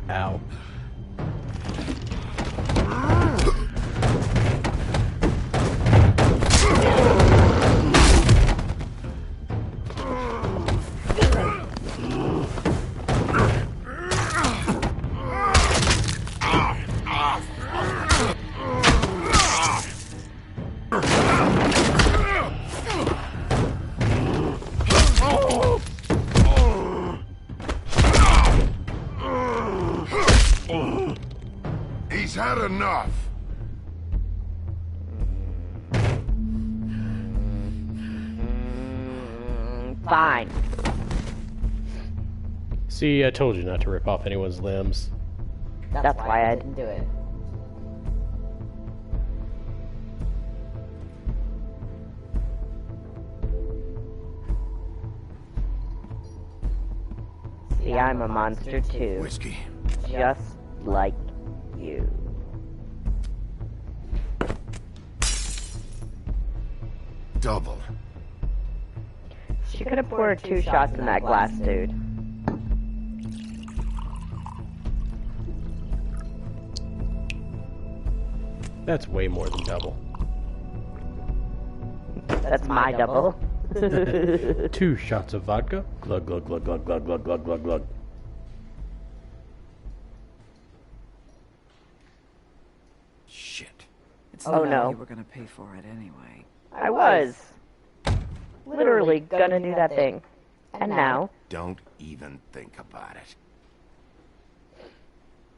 Ow. He's had enough. Fine. See, I told you not to rip off anyone's limbs. That's why I didn't do it. See, I'm a monster too. Whiskey. Just like you. Double. She could have poured 2 shots in that glass, dude. That's way more than double. That's my double. 2 shots of vodka. Glug, glug, glug, glug, glug, glug, glug, glug, glug. Oh no. You were gonna pay for it anyway. I was. Literally gonna do that thing. And now? Don't even think about it.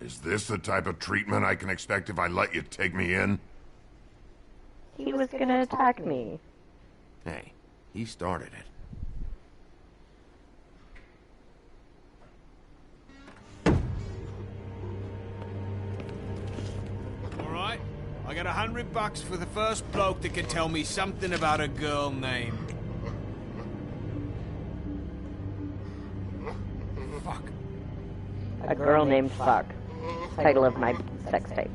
Is this the type of treatment I can expect if I let you take me in? He was gonna attack me. Hey, he started it. Alright, I got $100 for the first bloke that can tell me something about a girl named... Fuck. A girl named Fuck. Title of my sex tape.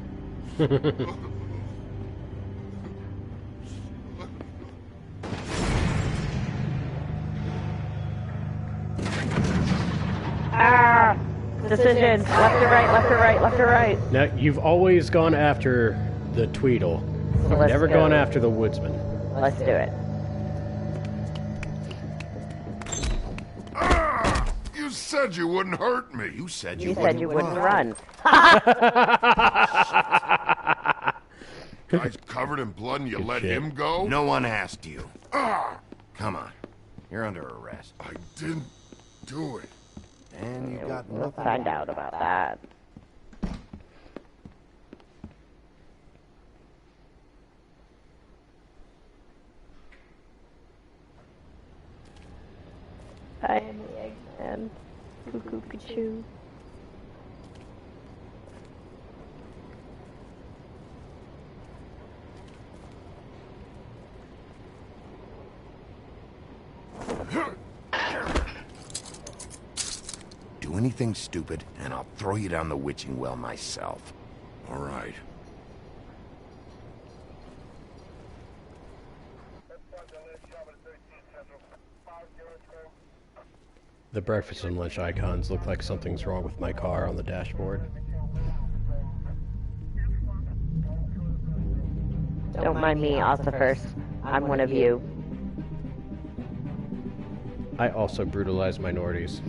Ah! Decisions. Left or right, left or right, left or right. Now, you've always gone after the Tweedle. So You've let's never go. gone after the Woodsman. Let's do it. You said you wouldn't hurt me. You said You said you wouldn't run. Guy's covered in blood and you let him go? No one asked you. Come on. You're under arrest. I didn't do it. And you got We'll nothing. find out about that. I am the Eggman. Cuckoo-cuckoo. Do anything stupid, and I'll throw you down the witching well myself. All right. The breakfast and lunch icons look like something's wrong with my car on the dashboard. Don't mind me, Ossifer. I'm one of you. I also brutalize minorities.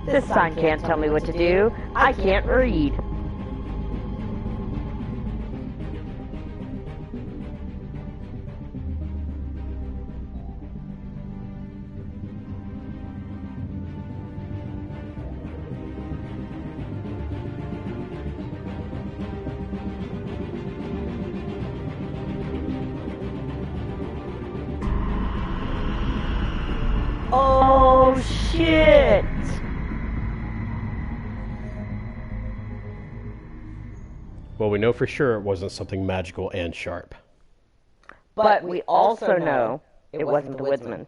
This sign can't tell me what to do. I can't read. Oh, shit! Well, we know for sure it wasn't something magical and sharp. But we also know it wasn't the Woodsman.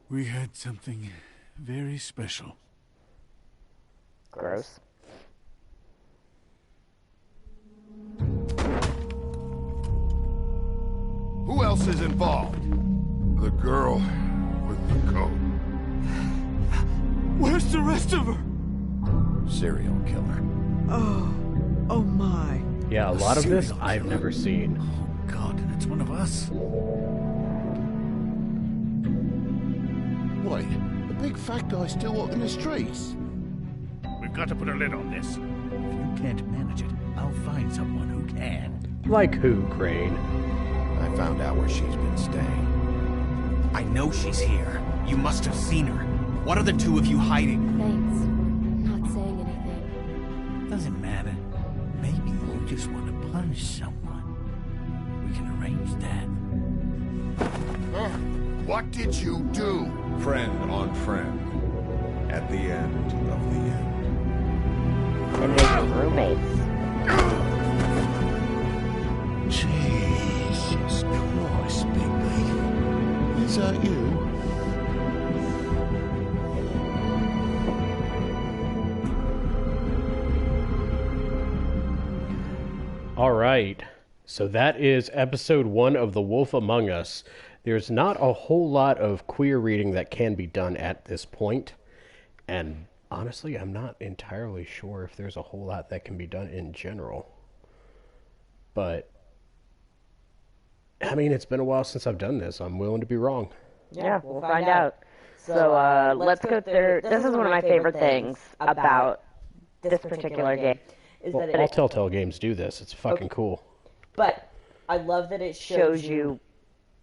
We had something very special. Gross. Who else is involved? The girl with the coat. Where's the rest of her? Serial killer. Oh my. Yeah, a lot of this I've never seen. Oh God, and it's one of us. Wait, the big fat guy's still walking the streets? We've got to put a lid on this. If you can't manage it, I'll find someone who can. Like who, Crane? I found out where she's been staying. I know she's here. You must have seen her. What are the two of you hiding? Thanks. Not saying anything. Doesn't matter. Maybe you just want to punish someone. We can arrange that. What did you do? Friend on friend. At the end of the end. And they were roommates. Jesus Christ, Bigby. Is that you? All right. So that is episode 1 of The Wolf Among Us. There's not a whole lot of queer reading that can be done at this point. And honestly, I'm not entirely sure if there's a whole lot that can be done in general. But, I mean, it's been a while since I've done this. I'm willing to be wrong. Yeah, we'll find out. So let's go through. This is one of my favorite things about this particular game. Well, all Telltale games do this. It's fucking cool. But I love that it shows you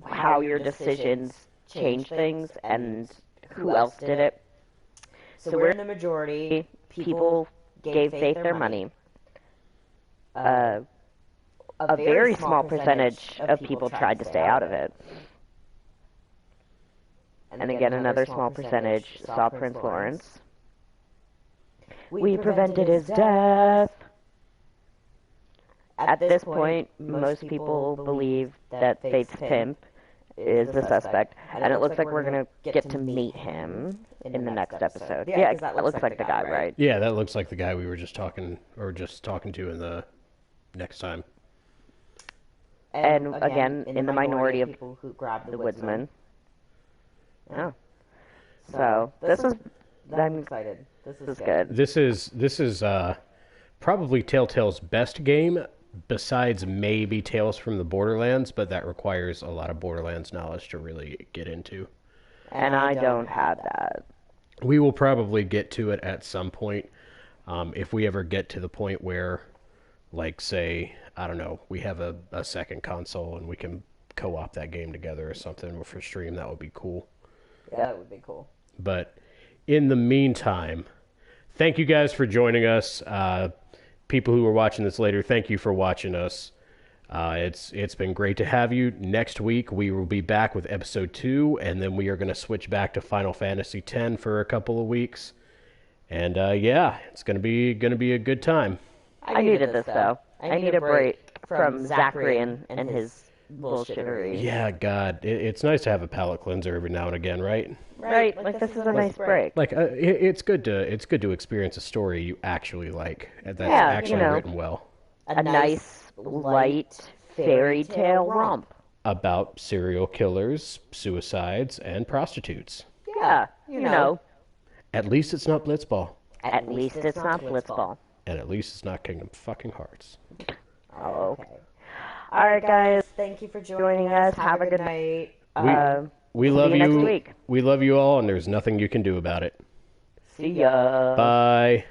how your decisions change things and who else did it. So we're in the majority. People gave Faith their money. A very small percentage of people tried to stay out of it. And again, another small percentage saw Prince Lawrence. We prevented his death. At this point, most people believe that Faith's pimp is the suspect, and it looks like we're going to get to meet him in the next episode. Yeah, that looks like the guy, right? Yeah, that looks like the guy we were just talking to in the next time. And again, in the minority of people who grabbed the woodsman. Yeah. So I'm excited. This is good. This is probably Telltale's best game, besides maybe Tales from the Borderlands, but that requires a lot of Borderlands knowledge to really get into. And I don't have that. We will probably get to it at some point. If we ever get to the point where, like, say, I don't know, we have a second console and we can co-op that game together or something for stream, that would be cool. Yeah, that would be cool. But in the meantime, thank you guys for joining us. People who are watching this later, thank you for watching us. It's been great to have you. Next week we will be back with episode 2, and then we are going to switch back to Final Fantasy X for a couple of weeks. And yeah, it's going to be a good time. I needed this though. I need a break from Zachary and his bullshittery. Yeah, God, it's nice to have a palate cleanser every now and again, right? Right, like this is a nice break. Like it's good to experience a story you actually like that's actually written well. A nice, light fairy tale romp about serial killers, suicides, and prostitutes. Yeah, you know. At least it's not Blitzball. At least it's not Blitzball. And at least it's not Kingdom fucking Hearts. Oh, okay. All right, guys. Thank you for joining us. Have a good night. We love you. Next week. We love you all, and there's nothing you can do about it. See ya. Bye.